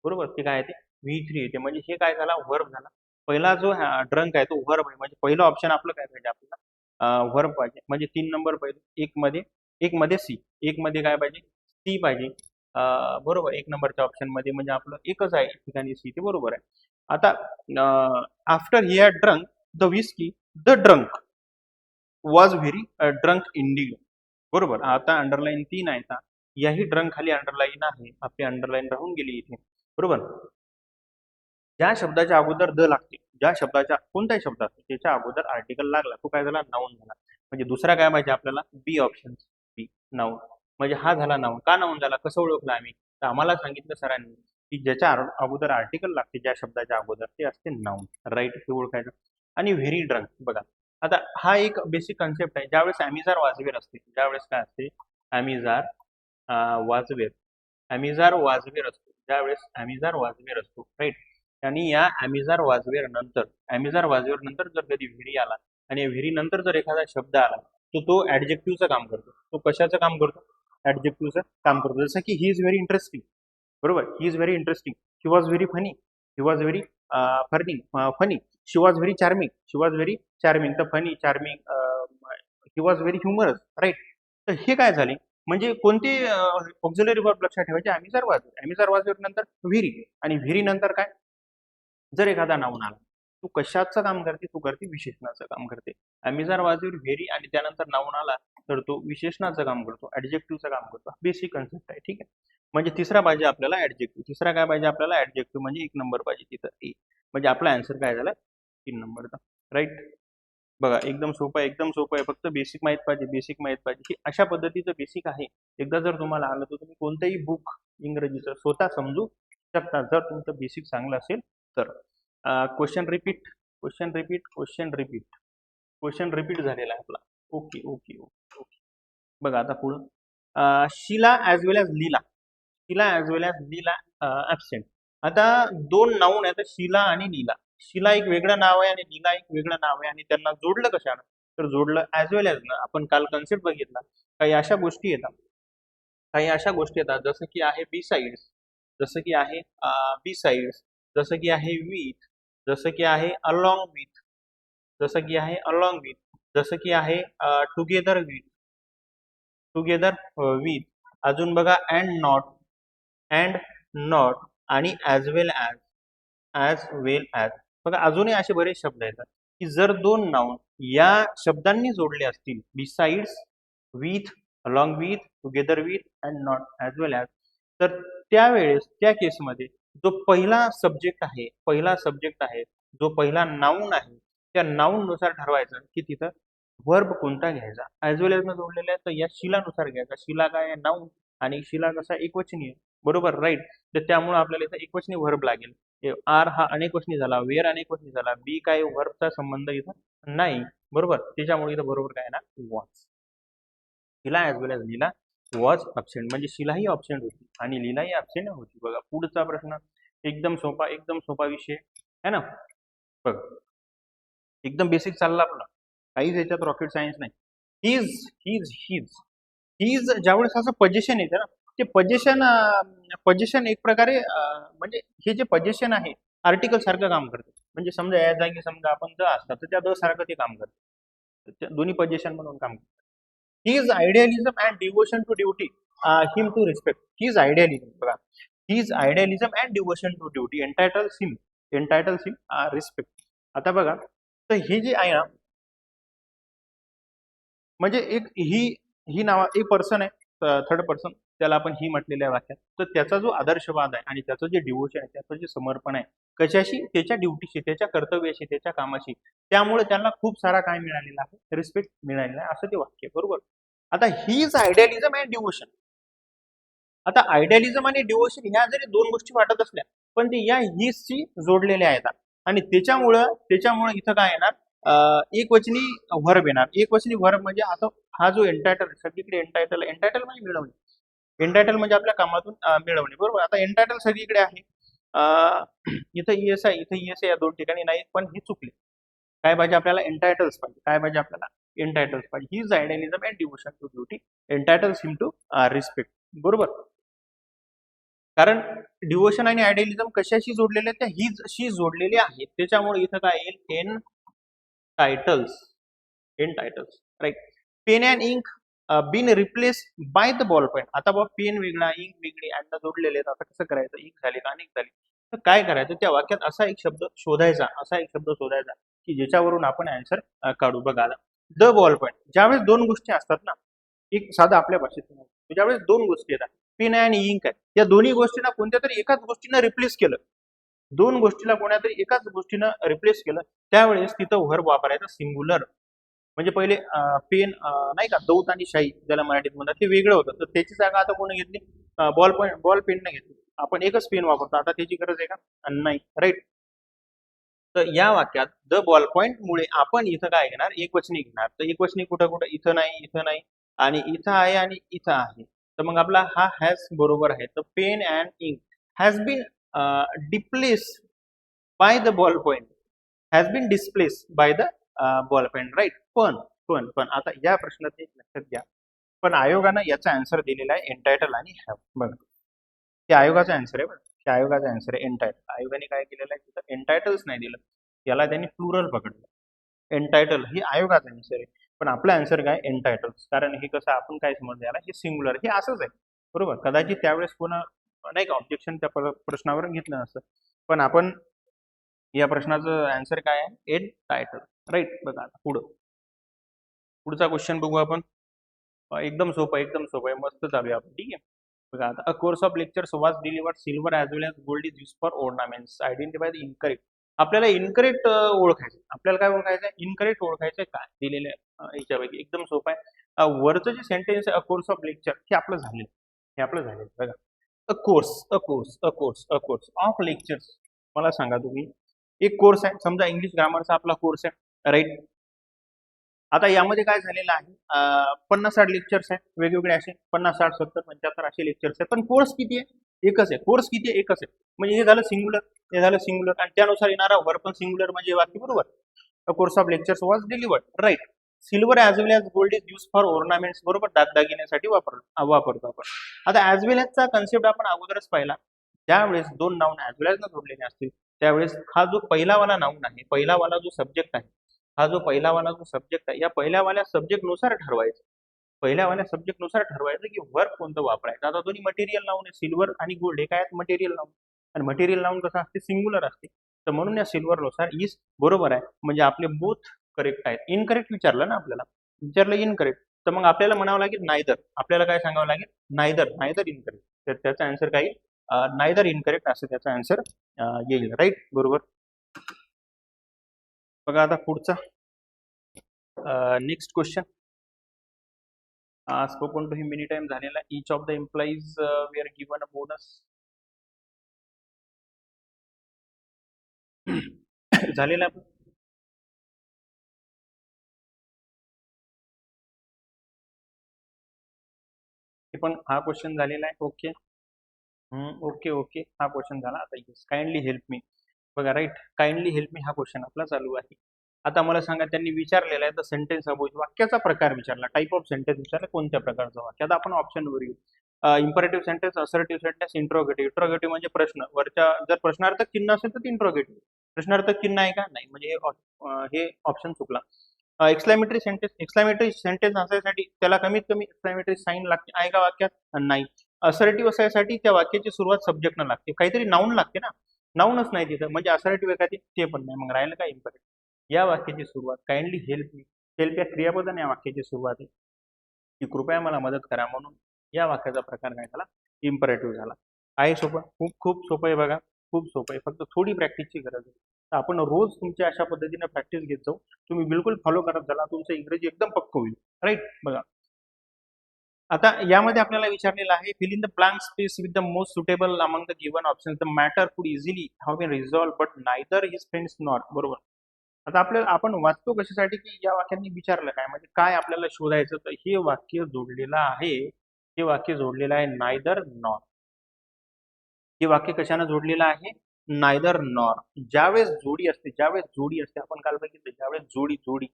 बरोबर. ते काय येते V3 येते. म्हणजे हे काय झाला व्हर्ब झाला. पहिला जो ड्रंक आहे तो व्हर्ब आहे. म्हणजे पहिलं ऑप्शन आपलं काय पाहिजे आपल्याला व्हर्ब पाहिजे. म्हणजे 3 नंबर पाहिजे. एक मध्ये सी, एक मध्ये काय पाहिजे सी पाहिजे. बरोबर. एक नंबरच्या ऑप्शन मध्ये म्हणजे आपलं एकच आहे ठिकाणी सी, ते बरोबर आहे. आता after he had drunk the whisky the drunk was very drunk Indeed. बरोबर. आता अंडरलाईन 3 आहे का, याही ड्रंक खाली अंडरलाईन आहे, आपली अंडरलाईन राहून गेली इथे. बरोबर. ज्या शब्दाच्या अगोदर द लागते, ज्या शब्दाच्या कोणत्याही शब्द असतो त्याच्या अगोदर आर्टिकल लागला तो काय झाला नाऊन झाला. म्हणजे दुसरा काय पाहिजे आपल्याला बी ऑप्शन, बी नाऊन. म्हणजे हा झाला नाऊन. का नाऊन झाला, कसं ओळखलं आम्ही, तर आम्हाला सांगितलं सरांनी की ज्याच्या अगोदर आर्टिकल लागते ज्या शब्दाच्या अगोदर ते असते नाऊन. राईट. हे ओळखायचं. आणि व्हेरी ड्रंक बघा आता हा एक बेसिक कन्सेप्ट आहे. ज्यावेळेस ॲमिजार वाजवेर असते, ज्यावेळेस काय असते ॲमिजार वाजवेर, ॲमिजार वाजवेर असतो, ज्यावेळेस ॲमिजार वाजवेर असतो. राईट. आणि या ॲमिजार वाजवेर नंतर जर कधी व्हेरी आला आणि व्हेरी नंतर जर एखादा शब्द आला तर तो ऍडजेक्टिव्हचं काम करतो. तो कशाचं काम करतो, ऍडजेक्टिव्हचं काम करतो. जसं की ही इज व्हेरी इंटरेस्टिंग. बरोबर. He is very interesting. She was very funny. He was very funny. She was very charming. She was very charming. तर funny, charming, he was very humorous. Right. तर हे काय झाले म्हणजे कोणते ऑक्झिलरी वर्ब लक्षात ठेवायचे, ॲमिजार वाजवेर. ॲमिजार वाजवेर नंतर व्हेरी आणि व्हेरी नंतर काय, जर एखादा नाऊन आला तू कशाचं काम करते, तू करते विशेषणाचं काम करते. ॲमिजार वाजवेर व्हेरी आणि त्यानंतर नाऊन आला तर तो विशेषणाचं काम करतो, ऍडजेक्टिव्हचं काम करतो. बेसिक कन्सेप्ट आहे. ठीक आहे. म्हणजे तिसरा पाहिजे आपल्याला ऍडजेक्टिव्ह. तिसरा काय पाहिजे आपल्याला ऍडजेक्टिव्ह, म्हणजे 1 नंबर पाहिजे तिथं ए. म्हणजे आपला आन्सर काय झाला 3 नंबरचा. राईट. बघा एकदम सोपं आहे, एकदम सोपं आहे. फक्त बेसिक माहित पाहिजे, बेसिक माहित पाहिजे. हे अशा पद्धतीचं बेसिक आहे. एकदा जर तुम्हाला आलं तर तुम्ही कोणतंही बुक इंग्रजीचं स्वतः समजू शकता जर तुमचं बेसिक चांगलं असेल तर. Question repeat, question repeat, question repeat, question repeat झालेला आहे आपला. Okay okay okay okay. बघा आता पुढं शीला ॲज वेल ॲज लीला, शीला ॲज वेल ॲज लीला ॲबसेंट. आता 2 नाऊन आहेत शीला आणि लीला. शीला एक वेगळं नाव आहे आणि लीला एक वेगळं नाव आहे आणि त्यांना जोडलं कशानं, तर जोडलं ॲज वेल ॲज ना. आपण काल कन्सेप्ट बघितला. काही अशा गोष्टी येतात, काही अशा गोष्टी येतात जसं की आहे बी साइड्स, जसं की आहे बी साइड्स, जसं की आहे विथ, जसं की आहे अलॉंग विथ, जसं की आहे अलॉंग विथ, जसं की आहे टुगेदर विथ, टुगेदर विथ. अजून बघा अँड नॉट आणि as well as, as well as. बघा अजूनही असे बरेच शब्द येतात की जर 2 नाऊन या शब्दांनी जोडले असतील besides, with, along with, together with and not as well as, तर त्यावेळेस त्या केसमध्ये जो पहिला सब्जेक्ट आहे, जो पहिला नाऊन आहे त्या नाऊन नुसार ठरवायचं की तिथं वर्ब कोणता घ्यायचा. ॲज वेल ॲज न जोडलेला आहे तर या शिलानुसार घ्यायचा. शिला काय आहे नाऊन आणि शिला कसा एकवचनी आहे. बरोबर. राईट. तर त्यामुळे आपल्याला इथं एकवचनी व्हर्ब लागेल. आर हा अनेकवचनी झाला, वेअर अनेकवचनी झाला, बी काय व्हर्बचा संबंध इथं नाही. बरोबर. त्याच्यामुळे इथं बरोबर काय ना was. Sheela as well as Leela was absent. म्हणजे शिलाही अब्सेंट होती आणि लीलाही अब्सेंट होती. बघा पुढचा प्रश्न एकदम सोपा, एकदम सोपा विषय आहे ना. बघा एकदम बेसिक चालला आपला, काहीच याच्यात रॉकेट सायन्स नाही. हिज हिज हिज हिज ज्यावेळेस असं पोझिशन येते ना, ते पोझिशन एक प्रकारे म्हणजे हे जे पोझिशन आहे आर्टिकल सारखं काम करते. म्हणजे समजा या जागी समजा आपण द असतात तर त्या द सारखं ते काम करते, दोन्ही पोझिशन म्हणून काम करते. His idealism and devotion to duty, him to respect. His idealism बघा, his idealism and devotion to duty entitles him respect. आता बघा तर हे जे आहे ना, म्हणजे एक ही ही नावा एक पर्सन आहे थर्ड पर्सन, त्याला आपण ही म्हटलेलं आहे वाक्यात. तर त्याचा जो आदर्शवाद आहे आणि त्याचं जे डिवोशन आहे, त्याचं जे समर्पण आहे कशाशी, त्याच्या ड्युटीशी, त्याच्या कर्तव्याशी, त्याच्या कामाशी, त्यामुळे त्यांना खूप सारा काय मिळालेला आहे, रिस्पेक्ट मिळालेला आहे, असं ते वाक्य. बरोबर. आता हीच आयडियालिझम अँड डिवोशन. आता आयडियालिझम आणि डिवोशन ह्या जरी दोन गोष्टी वाटत असल्या पण ते या हीसशी जोडलेल्या आहेत आणि त्याच्यामुळं इथं काय येणार, एकवचनी व्हर्ब येणार. एकवचनी व्हर्ब म्हणजे आता हा जो एंटायटल सगळीकडे एंटायटल एंटायटल म्हणजे मिळवणे. एंटायटल म्हणजे आपल्या कामातून मिळवणे, बरोबर. आता एंटायटल सगळीकडे आहे. इथं ES आहे, इथं ES आहे, या दोन ठिकाणी नाही, पण हे चुकले. काय पाहिजे आपल्याला? एंटायटल्स पाहिजे. काय पाहिजे आपल्याला? एंटायटल्स पाहिजे. ही idealism and devotion to duty, entitles him to respect, बरोबर. कारण डिवोशन आणि आयडियालिझम कशाशी जोडलेले आहेत? त्या हीजशी जोडलेले आहेत. त्याच्यामुळे इथं काय येईल? Entitles, right. Pen and ink been replace by the ball pen. आता बाबा पेन वेगळा, इंक वेगळी, अँड जोडलेले आहेत. आता कसं करायचं? इंक झाली का अनेक झाली, तर काय करायचं? त्या वाक्यात असा एक शब्द शोधायचा, की ज्याच्यावरून आपण आन्सर काढू. बघा, द बॉल पेन. ज्यावेळेस दोन गोष्टी असतात ना, एक साधा आपल्या भाषेत ज्यावेळेस दोन गोष्टी येतात, पेन आणि इंक आहे, या दोन्ही गोष्टींना कोणत्या तरी एकाच गोष्टीनं रिप्लेस केलं, दोन गोष्टीला कोणत्या तरी एकाच गोष्टीनं रिप्लेस केलं, त्यावेळेस तिथं व्हर्ब वापरायचा सिंग्युलर. म्हणजे पहिले पेन नाही का, दौत आणि शाई ज्याला मराठीत म्हणतात, ते वेगळं होतं, तर त्याची जागा आता कोणी घेतली? बॉल पेनने घेतली. आपण एकच पेन वापरतो, आता त्याची गरज आहे का? नाही, राईट. तर या वाक्यात द बॉल पॉइंट मुळे आपण इथं काय घेणार? एकवचनी घेणार. तर एकवचनी कुठं कुठं? इथं नाही, इथं नाही, आणि इथं आहे आणि इथं आहे. तर मग आपला हा हॅज बरोबर आहे. तर pen and ink has been displace by the ball point, has been displace by the ball point, right. पण आता या प्रश्नात एक लक्षात घ्या, पण आयोगानं याचा आन्सर दिलेला आहे एंटायटल आणि हॅव. बघा, ते आयोगाचा आन्सर आहे. बघा, ते आयोगाचा आन्सर आहे एंटायटल. आयोगाने काय केलेलं आहे? तिथं एंटायटल्स नाही दिलं, त्याला त्यांनी प्लुरल पकडलं. एंटायटल ही आयोगाचा आन्सर आहे, पण आपला आन्सर काय? एंटायटल्स. कारण हे कसं आपण काय समजलं याला? हे सिंग्युलर, हे असंच आहे, बरोबर. कदाचित त्यावेळेस कोण नाही का ऑब्जेक्शन त्या प्रश्नावर घेतलं नसतं, पण आपण या प्रश्नाचं आन्सर काय आहे? Entitle, right. बघा आता पुढचा क्वेश्चन बघू आपण. एकदम सोपं आहे, मस्त चालू आहे आपण, ठीक आहे. बघा आता, अ कोर्स ऑफ लेक्चर्स वाज delivered silver as well as gold is use for ornaments. Identify the incorrect. आपल्याला इनकरेक्ट ओळखायचं. आपल्याला काय ओळखायचं आहे? इनकरेक्ट ओळखायचं काय दिलेलं याच्यापैकी. एकदम सोपं आहे. वरचं जे सेंटेन्स आहे अ कोर्स ऑफ लेक्चर, हे आपलं झालेलं. बघा, अ कोर्स ऑफ लेक्चर्स. मला सांगा तुम्ही, एक कोर्स आहे, समजा इंग्लिश ग्रामरचा आपला कोर्स आहे, राईट. आता यामध्ये काय झालेलं आहे? 50-60 लेक्चर्स आहेत वेगवेगळे, असे 50-60-70-75 असे लेक्चर्स आहेत, पण कोर्स किती आहे? एकच आहे. कोर्स किती आहे? एकच आहे. म्हणजे हे झालं सिंग्युलर, आणि त्यानुसार येणारा वर्ब पण सिंग्युलर, म्हणजे वाक्य बरोबर. The course of lectures was delivered, right. Silver as well as gold is use for ornaments, बरोबर, दागदागिन्यासाठी वापरतो आपण. आता ॲज वेल ॲजचा कन्सेप्ट आपण अगोदरच पाहिला. ज्यावेळेस दोन नाऊन ॲज वेल ॲज जोडलेले असतील, त्यावेळेस हा जो पहिलावाला नाऊन आहे, पहिलावाला जो सब्जेक्ट आहे, या पहिल्यावाल्या सब्जेक्टनुसार ठरवायचं. की वर्ब कोणतं वापरायचं. आता दोन्ही मटेरियल नाऊन आहे, सिल्वर आणि गोल्ड, हे काय आहेत? Material noun. आणि मटेरियल नाऊन कसं असते? सिंग्युलर असते. तर म्हणून या सिल्वरनुसार इज बरोबर आहे, म्हणजे आपले बोथ करेक्ट आहेत. इनकरेक्ट विचारलं ना आपल्याला, इनकरेक्ट, तर मग आपल्याला म्हणावं लागेल नायदर. आपल्याला काय सांगावं लागेल? Neither incorrect. तर त्याचा आन्सर काय? नायदर इनकरेक्ट असं त्याचा आन्सर येईल, राईट, बरोबर. बघा आता पुढचा next question. Spoken to he many time झालेला. Each of the employees we are given a bonus. झालेला आहे. पण हा क्वेश्चन झालेला आहे. ओके, ओके, हा क्वेश्चन झाला. आता येस, काइंडली हेल्प मी. बघा, राईट, काइंडली हेल्प मी हा क्वेश्चन आपला चालू आहे. आता मला सांगा, त्यांनी विचारलेला आहे द सेंटेन्स अबोज, वाक्याचा प्रकार विचारला, टाईप ऑफ सेंटेन्स विचारला, कोणत्या प्रकारचं वाक्य. आता आपण ऑप्शनवर येऊ. Imperative sentence, assertive sentence, interrogative म्हणजे प्रश्न. वरच्या जर प्रश्नार्थक चिन्ह असेल तर इंट्रोगेटिव्ह. प्रश्नार्थक चिन्ह आहे का? नाही, म्हणजे हे ऑप्शन चुकला. एक्सक्लॅमेटरी सेंटेन्स असायसाठी त्याला कमीत कमी एक्सक्लॅमेटरी साईन लागते, आहे का वाक्यात? नाही. असर्टिव्ह असायसाठी त्या वाक्याची सुरुवात सब्जेक्टनं लागते, काहीतरी नाऊन लागते ना, नाऊनच नाही तिथं, म्हणजे असर्टिव्ह एखादी ते पण नाही. मग राहिलं काय? इम्परेटिव्ह. या वाक्याची सुरुवात काइंडली हेल्प मी, हेल्प या क्रियापदाने या वाक्याची सुरुवात आहे, की कृपया मला मदत करा, म्हणून या वाक्याचा प्रकार काय झाला? इम्परेटिव्ह झाला. आहे सोपं, खूप सोपं आहे. बघा, खूप सोपं आहे, फक्त थोडी प्रॅक्टिसची गरज आहे. तर आपण रोज तुमच्या अशा पद्धतीने प्रॅक्टिस घेत जाऊ, तुम्ही बिलकुल फॉलो करत झाला, तुमचं इंग्रजी एकदम पक्क होईल, राईट. बघा, आता यामध्ये आपल्याला विचारलेलं आहे fill in the blank space with the most suitable among the given option the matter could easily have been resolved but neither his friends not. बरोबर. आता आपल्याला आपण वाचतो कशासाठी की या वाक्यांनी विचारलं काय म्हणजे काय आपल्याला शोधायचं तर हे वाक्य जोडलेलं आहे. हे वाक्य जोडलेलं आहे नायदर नॉर. हे वाक्य कशाने जोडलेलं आहे नायदर नॉर. ज्यावेळेस जोडी असते आपण काल बघितलं ज्यावेळेस जोडी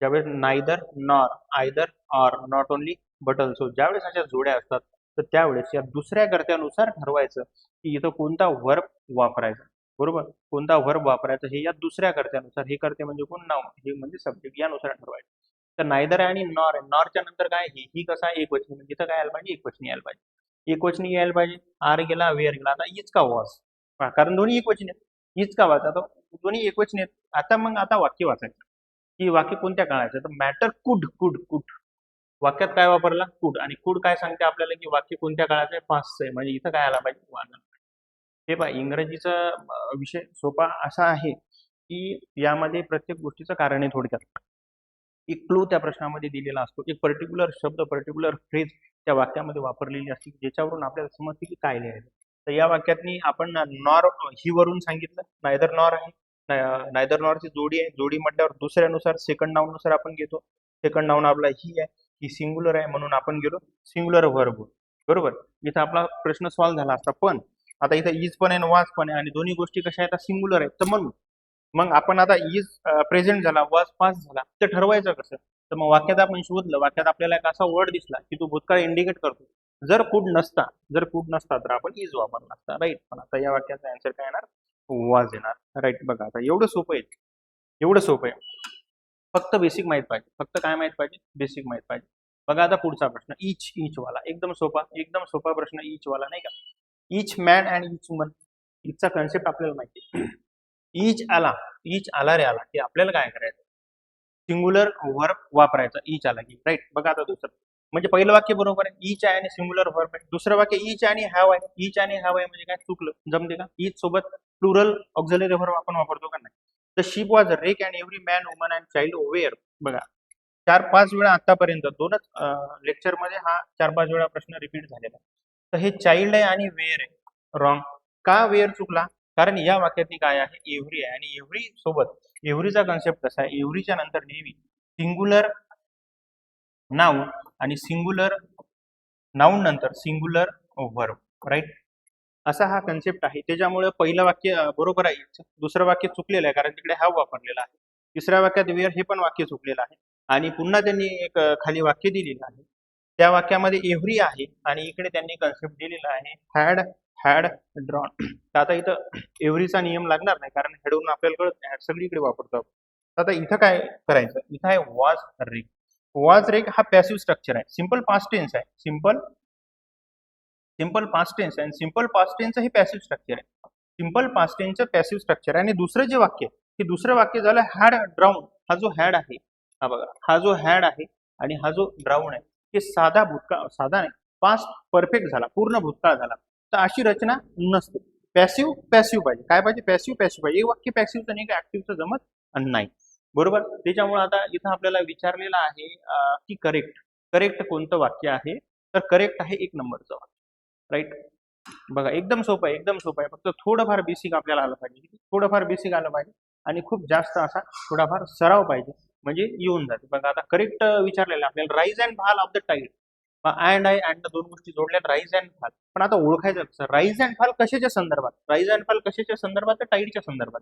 ज्यावेळेस neither nor either or not only but also ज्यावेळेस अशा जोड्या असतात तर त्यावेळेस या दुसऱ्या कर्त्यानुसार ठरवायचं की इथं कोणता वर्ब वापरायचा. बरोबर. कोणता वर्ब वापरायचा हे या दुसऱ्या कर्त्यानुसार हे कर्ते म्हणजे कोण नाव हे म्हणजे सब्जेक्ट यानुसार ठरवायचं. तर नायदर आणि नॉर आहे नॉरच्या नंतर काय ही कसा एकवचनी म्हणजे इथं काय यायला पाहिजे एकवचनी यायला पाहिजे. एकवचनी यायला पाहिजे आर गेला वेअर गेला आता हीच का वॉज कारण दोन्ही एकवचनी आहेत. हीच का वाचा तर दोन्ही एकवचनी आहेत. आता मग आता वाक्य वाचायचं की वाक्य कोणत्या काळाचं तर मॅटर कुड वाक्यात काय वापरला कुड आणि कुड काय सांगते आपल्याला की वाक्य कोणत्या काळाचं आहे पास्टचं आहे म्हणजे इथं काय आला पाहिजे वाजन. हे पहा इंग्रजीचा विषय सोपा असा आहे की यामध्ये प्रत्येक गोष्टीचं कारण आहे थोडक्यात. एक क्लू त्या प्रश्नामध्ये दिलेला असतो एक पर्टिक्युलर शब्द पर्टिक्युलर फ्रेज त्या वाक्यामध्ये वापरलेली असते ज्याच्यावरून आपल्याला समजते की काय लिहायचं. तर या वाक्यातनी आपण नॉर ही वरून सांगितलं नायदर नॉर आहे. नायदर नॉरची जोडी आहे जोडी म्हटल्यावर दुसऱ्यानुसार सेकंड नाउन नुसार आपण घेतो. सेकंड नाउन आपला ही आहे ही सिंग्युलर आहे म्हणून आपण गेलो सिंग्युलर व्हर्ब. बरोबर. इथं आपला प्रश्न सॉल्व्ह झाला असता पण आता इथं इज पण आहे वाज पण आहे आणि दोन्ही गोष्टी कशा आहेत सिंग्युलर आहेत तर म्हणून मग आपण आता इज प्रेझेंट झाला वाज पास्ट झाला ते ठरवायचं कसं तर मग वाक्यात आपण शोधलं वाक्यात आपल्याला एक असा वर्ड दिसला की तो भूतकाळ इंडिकेट करतो. जर कुड नसता तर आपण इज वापरला असता राईट. पण आता या वाक्याचा आन्सर काय येणार वाज येणार राईट. बघा आता एवढं सोपं आहे फक्त बेसिक माहित पाहिजे फक्त काय माहित पाहिजे बेसिक माहित पाहिजे. बघा आता पुढचा प्रश्न इच वाला एकदम सोपा प्रश्न इच वाला नाही का. Each man and each woman इचचा कन्सेप्ट आपल्याला माहिती आहे. इच आला रे आला की आपल्याला काय करायचं सिंग्युलर वर्ब वापरायचा इच आला की राईट. बघा आता दुसरं म्हणजे पहिलं वाक्य बरोबर आहे इच आहे आणि सिंग्युलर वर्ब आहे. दुसरं वाक्य इच आणि हॅव आहे म्हणजे काय चुकलं जमते का इच सोबत प्लुरल ऑक्झिलरी वर्ब आपण वापरतो का नाही. The ship was wreck and every man woman and child were. बघा 4-5 वेळा आतापर्यंत दोनच लेक्चर मध्ये हा 4-5 वेळा प्रश्न रिपीट झालेला. तर हे चाइल्ड आहे आणि वेअर आहे रॉंग. का वेअर चुकला कारण या वाक्यातली काय आहे एव्हरी आहे आणि एव्हरी सोबत एव्हरीचा कन्सेप्ट कसा आहे एव्हरीच्या नंतर नेहमी सिंग्युलर नाउन आणि सिंग्युलर नाउन नंतर सिंग्युलर वर्ब राईट. असा हा कन्सेप्ट आहे त्याच्यामुळे पहिलं वाक्य बरोबर आहे दुसरं वाक्य चुकलेलं आहे कारण तिकडे हॅव वापरलेला आहे. तिसऱ्या वाक्यात वेअर हे पण वाक्य चुकलेलं आहे आणि पुन्हा त्यांनी एक खाली वाक्य दिलेलं आहे त्या वाक्यामध्ये एव्हरी आहे आणि इकडे त्यांनी कन्सेप्ट दिलेला आहे हॅड ड्रॉन. तर आता इथं एव्हरीचा नियम लागणार नाही कारण हेडवरून आपल्याला कळत नाही सगळीकडे वापरतो. आता इथं काय करायचं इथं आहे वॉज रेक हा पॅसिव्ह स्ट्रक्चर आहे सिंपल पास्ट टेन्स आहे सिंपल पास्ट टेन्स आणि सिंपल पास्ट टेन्स हे पॅसिव्ह स्ट्रक्चर आहे. सिंपल पास्ट टेन्सचं पॅसिव्ह स्ट्रक्चर आहे आणि दुसरं जे वाक्य हे दुसरं वाक्य झालं हॅड ड्राउन. हा जो हॅड आहे हा बघा हा जो हॅड आहे आणि हा जो ड्राउन आहे हे साधा नाही पास्ट परफेक्ट झाला पूर्ण भूतकाळ झाला. तर अशी रचना नसते पॅसिव्ह पाहिजे काय पाहिजे पॅसिव्ह पाहिजे. एक वाक्य पॅसिव्हचं नाही का ऍक्टिव्हचं जमत नाही. बरोबर. त्याच्यामुळे आता इथं आपल्याला विचारलेलं आहे की करेक्ट कोणतं वाक्य आहे तर करेक्ट आहे 1 नंबरचं वाक्य राईट. बघा एकदम सोपं आहे फक्त थोडंफार बेसिक आपल्याला आलं पाहिजे आणि खूप जास्त असा थोडाफार सराव पाहिजे म्हणजे येऊन जाते. बघा आता करेक्ट विचारलेलं आपल्याला rise and fall of the tide and दोन गोष्टी जोडल्या राईज अँड फॉल. पण आता ओळखायचं कसं राईज अँड फॉल कशाच्या संदर्भात तर टाईडच्या संदर्भात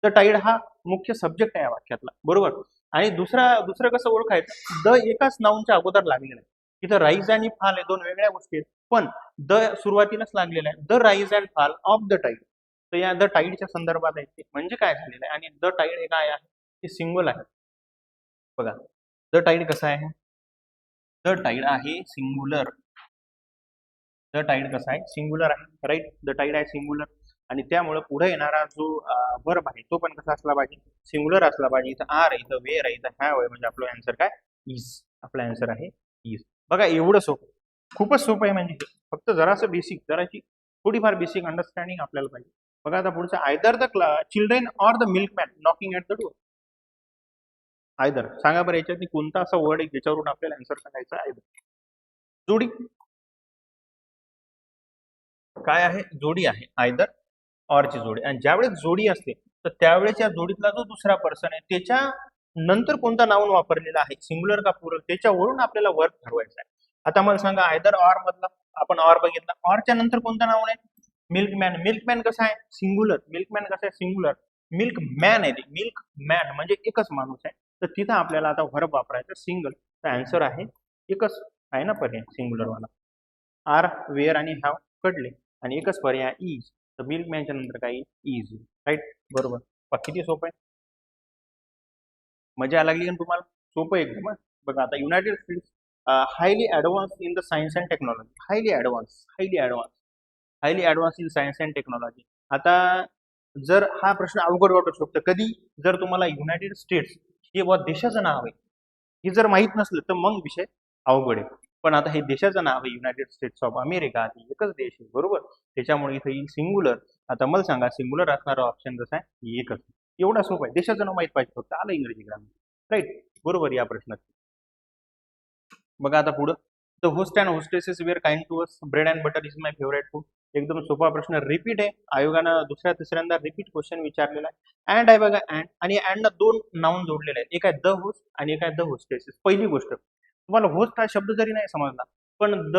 द टाईड हा मुख्य सब्जेक्ट आहे या वाक्यातला. बरोबर. आणि दुसरं कसं ओळखायचं द एकाच नाऊनच्या अगोदर लागलेलं आहे. इथं राईज आणि फाल हे 2 वेगळ्या गोष्टी आहेत पण द सुरुवातीलाच लागलेला आहे the rise and fall of the tide. तर या द टाईडच्या संदर्भात आहे ते म्हणजे काय झालेलं आहे आणि द टाईड हे काय आहे हे सिंगल आहे. बघा द टाईड कसं आहे द टाईड आहे सिंग्युलर. द टाईड कसा आहे सिंग्युलर आहे राईट. द टाईड आहे सिंग्युलर आणि त्यामुळे पुढे येणारा जो वर्ब आहे तो पण कसा असला पाहिजे सिंग्युलर असला पाहिजे. इथं आर आहे इथं वेअर आहे इथं हॅव आहे म्हणजे आपलं आन्सर काय इज. आपला आन्सर आहे इज. बघा एवढं सोपं खूपच सोपं आहे म्हणजे फक्त जराशी थोडीफार बेसिक अंडरस्टँडिंग आपल्याला पाहिजे. बघा आता पुढचं either the children or the milkman knocking at the door. Either सांगा बरं याच्यात कोणता असा वर्ड आहे ज्याच्यावरून आपल्याला आन्सर सांगायचा आयदर जोडी काय आहे? जोडी आहे. आयदर ऑरची जोडी. आणि ज्यावेळेस जोडी असते तर त्यावेळेस या जोडीतला जो दुसरा पर्सन आहे त्याच्या नंतर कोणता नाऊन वापरलेला आहे, सिंग्युलर का प्लुरल, त्याच्यावरून आपल्याला वर्ब ठरवायचा आहे. आता मला सांगा, आयदर ऑर मधला आपण ऑर बघितला, ऑरच्या नंतर कोणता नाऊन आहे? मिल्कमॅन. मिल्कमॅन कसं आहे? सिंग्युलर. मिल्कमॅन कसं आहे? सिंग्युलर. मिल्क मॅन आहे ते, मिल्क मॅन म्हणजे एकच माणूस आहे. तर तिथं आपल्याला आता व्हर्ब वापरायचं सिंगल. तर आन्सर आहे एकच आहे ना पर्याय सिंग्युलर वाला. आर, वेअर आणि हॅव कडले आणि एकच पर्याय इज. तर मिल्कमॅनच्या नंतर काय? इज. राईट, बरोबर. किती सोपं आहे. मजा लागली का तुम्हाला? सोपं आहे एकदम. बघा आता, United states highly advance in the science and technology. Highly advance in science and technology. आता जर हा प्रश्न अवघड वाटू शकतो कधी, जर तुम्हाला युनायटेड स्टेट्स हे व देशाचं नाव आहे हे जर माहीत नसलं तर मग विषय अवघड आहे. पण आता हे देशाचं नाव आहे युनायटेड स्टेट्स ऑफ अमेरिका, एकच देश आहे बरोबर. त्याच्यामुळे इथं येईल सिंग्युलर. आता मला सांगा, सिंग्युलर असणारा ऑप्शन जसा आहे एकच. एवढा सोपा आहे. देशाचं नाव माहीत पाहिजे फक्त, आलं इंग्रजी ग्रामर. राईट, बरोबर या प्रश्नात. बघा आता पुढं, the host and hostesses were kind to us, bread and butter is my favourite food. एकदम सोपा प्रश्न, रिपीट आहे. आयोगानं दुसऱ्या तिसऱ्यांदा रिपीट क्वेश्चन विचारलेला आहे. अँड आहे बघा, अँड आणि अँडला दोन नाऊन जोडलेले आहेत. एक आहे द होस्ट आणि एक आहे द होस्टेसेस. पहिली गोष्ट, तुम्हाला होस्ट हा शब्द जरी नाही समजला पण द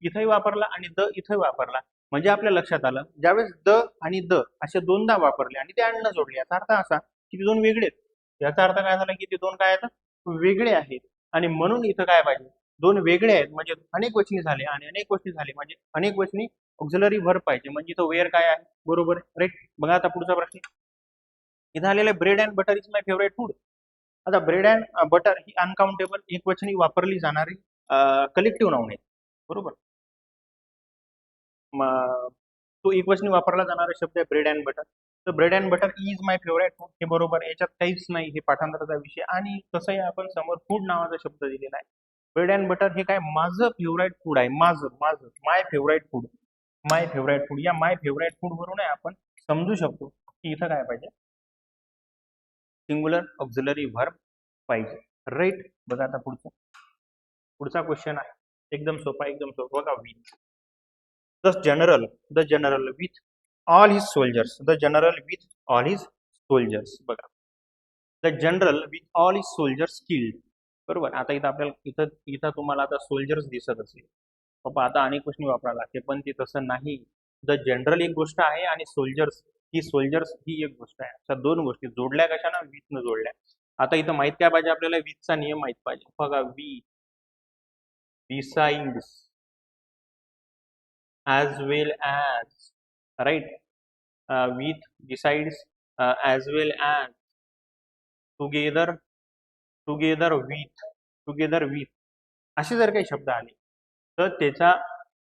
इथंही वापरला आणि द इथंही वापरला म्हणजे आपल्या लक्षात आलं, ज्यावेळेस द आणि द असे दोनदा वापरले आणि ते अँडनं जोडले, याचा अर्थ असा की ते दोन वेगळे आहेत. याचा अर्थ काय झाला की ते दोन काय आहेत? वेगळे आहेत. आणि म्हणून इथं काय पाहिजे? दोन वेगळे आहेत म्हणजे अनेक वचनी झाले आणि अनेक वचनी झाले म्हणजे अनेक वचनी ऑक्झिलरी व्हर्ब पाहिजे, म्हणजे इथं वेअर काय आहे? बरोबर, राईट. बघा आता पुढचा प्रश्न इथं आलेला आहे, bread and butter is my favourite food. आता ब्रेड अँड बटर ही अनकाउंटेबल एकवचनी वापरली जाणारी कलेक्टिव्ह नाऊन आहे बरोबर. तो एकवचनी वापरला जाणारा शब्द आहे ब्रेड अँड बटर. तर bread and butter is my favourite food हे बरोबर, याच्यात काहीच नाही, हे पाठांतराचा विषय. आणि तसंही आपण समोर फूड नावाचा शब्द दिलेला आहे. ब्रेड अँड बटर हे काय? माझं फेवरेट फूड आहे. माझं माझं माय फेवरेट फूड. माय फेवरेट फूड या माय फेवरेट फूड वरून आपण समजू शकतो की इथं काय पाहिजे? सिंग्युलर ऑक्झिलरी व्हर्ब पाहिजे. राईट. बघा आता पुढचा क्वेश्चन आहे एकदम सोपा, एकदम सोपा. बघा, with the general with all his soldiers. The general with all his soldiers. बघा, the general with all his soldiers killed. बरोबर. आता इथं आपल्याला इथं इथं तुम्हाला आता सोल्जर्स दिसत असेल बाबा, आता अनेक गोष्टी वापरायला लागते पण ते तसं नाही. द जनरल एक गोष्ट आहे आणि सोल्जर्स ही एक गोष्ट आहे. अशा दोन गोष्टी जोडल्या कशानं? विथनं जोडल्या. आता इथं माहित काय पाहिजे आपल्याला? विथचा नियम माहित पाहिजे. बघा, we besides as well as, right, with, besides, as well as, together, together with असे जर काही शब्द आले तर त्याचा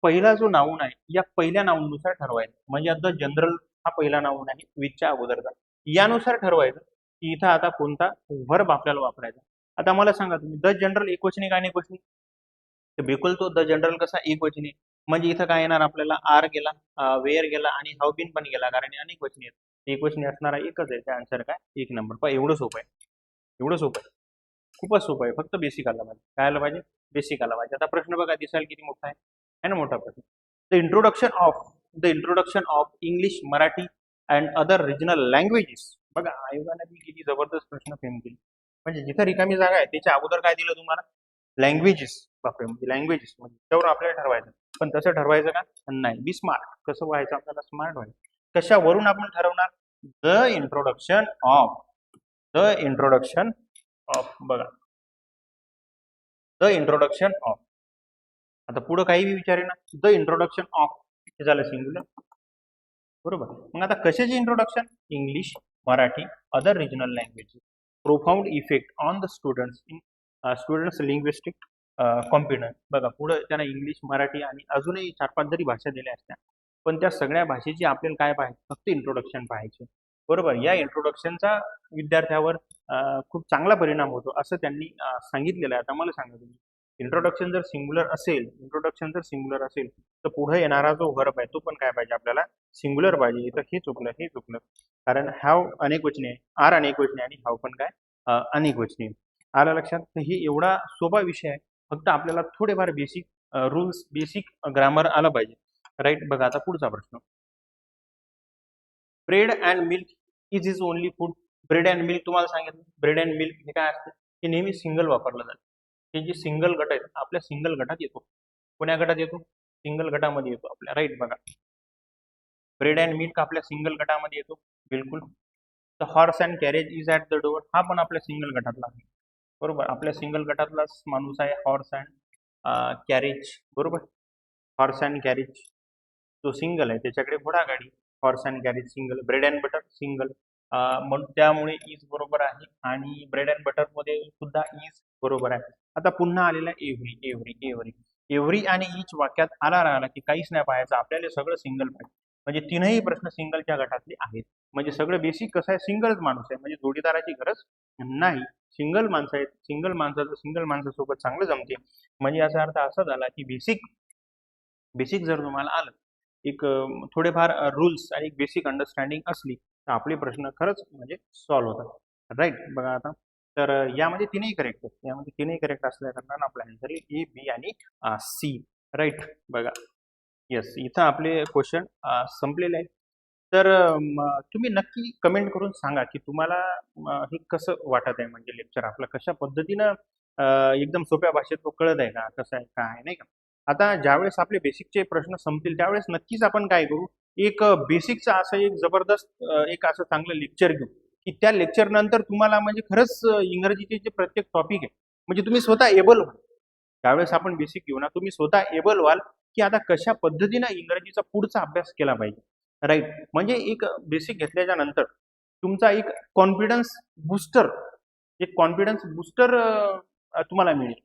पहिला जो नाऊन आहे या पहिल्या नाऊननुसार ठरवायचं. म्हणजे आता जनरल हा पहिला नाऊन आहे विथच्या अगोदरचा, यानुसार ठरवायचं की इथं आता कोणता व्हर्ब आपल्याला वापरायचा. आता मला सांगा तुम्ही, द जनरल एकवचनी का अनेकवचनी? तर बिलकुल तो द जनरल कसा एकवचनी, म्हणजे इथं काय येणार आपल्याला? आर गेला, वेअर गेला आणि हाव बीन पण गेला, कारण हे अनेक वचनी आहेत. एक वचनी असणारा एकच आहे. त्या आन्सर काय? एक नंबर. पण एवढं सोपं आहे, एवढं सोपं आहे, खूपच सोपं आहे. फक्त बेसिक आला पाहिजे. काय आलं पाहिजे? बेसिक आला पाहिजे. आता प्रश्न बघा, दिसायला किती मोठा आहे ना? मोठा प्रश्न. The introduction of English, Marathi and other regional languages. बघा, आयोगाने किती जबरदस्त प्रश्न फ्रेम केले. म्हणजे जिथं रिकामी जागा आहे त्याच्या अगोदर काय दिलं तुम्हाला? लँग्वेजेस. बापरे, म्हणजे लँग्वेजेस म्हणजे त्यावर आपल्याला ठरवायचं. पण तसं ठरवायचं का? नाही. बी स्मार्ट. कसं व्हायचं आपल्याला? स्मार्ट व्हायचं. कशावरून आपण ठरवणार? The introduction of. बघा, द इंट्रोडक्शन ऑफ. आता पुढं काही विचारे ना, द इंट्रोडक्शन ऑफ हे झालं सिंग्युलर बरोबर. मग आता कशाचे introduction? English, Marathi, other regional languages. Profound effect on the students linguistic competence. बघा, पुढं त्यांना इंग्लिश, मराठी आणि अजूनही 4-5 जरी भाषा दिल्या असत्या पण त्या सगळ्या भाषेची आपल्याला काय पाहिजे? फक्त इंट्रोडक्शन पाहायचे बरोबर. या इंट्रोडक्शनचा विद्यार्थ्यावर खूप चांगला परिणाम होतो असं त्यांनी सांगितलेलं आहे. आता मला सांगा तुम्ही, इंट्रोडक्शन जर सिंग्युलर असेल तर पुढे येणारा जो व्हर्ब आहे तो पण काय पाहिजे आपल्याला? सिंग्युलर पाहिजे. इथं हे चुकलं. कारण हॅव अनेक वचने आहे, आर अनेक वचने आणि हॅव पण काय? अनेक वचने. आलं लक्षात? तर हे एवढा सोपा विषय आहे. फक्त आपल्याला थोडेफार बेसिक रूल्स बेसिक ग्रामर आलं पाहिजे. राईट. बघा आता पुढचा प्रश्न. Bread and milk is only food. Bread and milk तुम्हाला सांगितलं. ब्रेड अँड मिल्क हे काय असतं? हे नेहमी सिंगल वापरलं जातं. हे जे सिंगल गट आहेत आपल्या सिंगल गटात येतो. कोण्या गटात येतो? सिंगल गटामध्ये येतो आपल्या. राईट. बघा ब्रेड अँड मिल्क आपल्या सिंगल गटामध्ये येतो. बिलकुल. The horse and carriage is at the door हा पण आपल्या सिंगल गटातला आहे. बरोबर. आपल्या सिंगल गटातलाच माणूस आहे हॉर्स अँड कॅरेज. बरोबर. हॉर्स अँड कॅरेज जो सिंगल आहे त्याच्याकडे घोडागाडी. Horse and carriage single. Bread and butter single. म्हणून त्यामुळे इज बरोबर आहे आणि ब्रेड अँड बटर मध्ये सुद्धा इज बरोबर आहे. आता पुन्हा आलेला एव्हरी एव्हरी एव्हरी एव्हरी आणि इच वाक्यात आला राहिला की काहीच नाही पाहायचं आपल्याला, सगळं सिंगल पाहिजे. म्हणजे तीनही प्रश्न सिंगलच्या गटातले आहेत. म्हणजे सगळं बेसिक कसं आहे, सिंगलच माणूस आहे म्हणजे जोडीदाराची गरज नाही. सिंगल माणसं आहेत. सिंगल माणसाचं सिंगल माणसासोबत चांगलं जमते. म्हणजे याचा अर्थ असा झाला की बेसिक बेसिक जर तुम्हाला आलं, एक थोडेफार रूल्स आणि एक बेसिक अंडरस्टँडिंग असली तर आपले प्रश्न खरंच म्हणजे सॉल्व्ह होतात. राईट. बघा आता तर यामध्ये तीनही करेक्ट आहेत. यामध्ये तीनही करेक्ट असल्या कारणानं आपला आन्सर ए, बी आणि सी. राईट. बघा येस, इथं आपले क्वेश्चन संपलेले आहेत. तर तुम्ही नक्की कमेंट करून सांगा की तुम्हाला हे कसं वाटत आहे, म्हणजे लेक्चर आपलं कशा पद्धतीनं एकदम सोप्या भाषेत तो कळत आहे का, कसं आहे काय आहे, नाही का. आता ज्यावेळेस आपले बेसिकचे प्रश्न संपतील त्यावेळेस नक्कीच आपण काय करू, एक बेसिकचं असं एक जबरदस्त एक असं चांगलं लेक्चर घेऊ की त्या लेक्चर नंतर तुम्हाला म्हणजे खरंच इंग्रजीचे जे प्रत्येक टॉपिक आहे म्हणजे तुम्ही स्वतः एबल व्हाल. त्यावेळेस आपण बेसिक घेऊ ना, तुम्ही स्वतः एबल व्हाल की आता कशा पद्धतीनं इंग्रजीचा पुढचा अभ्यास केला पाहिजे. राईट. म्हणजे एक बेसिक घेतल्याच्या नंतर तुमचा एक कॉन्फिडन्स बूस्टर एक कॉन्फिडन्स बूस्टर तुम्हाला मिळेल.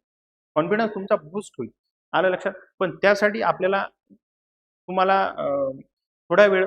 कॉन्फिडन्स तुमचा बूस्ट होईल. आलं लक्षात. पण त्यासाठी आपल्याला तुम्हाला थोडा वेळ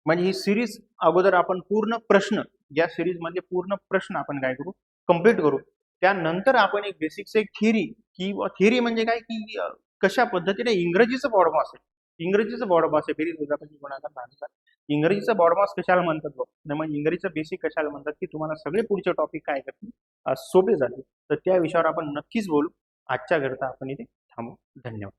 म्हणजे ही सिरीज अगोदर आपण पूर्ण प्रश्न, या सिरीज मधले पूर्ण प्रश्न आपण काय करू, कम्प्लीट करू. त्यानंतर आपण एक बेसिकचं एक थिअरी किंवा थिअरी म्हणजे काय की कशा पद्धतीने इंग्रजीचं बॉडमास आहे. इंग्रजीचं बॉडमास आहे. बेरीज वजाबाकी गुणाकार भागाकार. इंग्रजीचं बॉडमास कशाला म्हणतात बघ, मग इंग्रजीचं बेसिक कशाला म्हणतात की तुम्हाला सगळे पुढचे टॉपिक काय करतील सोपे जातील. तर त्या विषयावर आपण नक्कीच बोलू. आजच्या करता आपण इथे थांबू. धन्यवाद.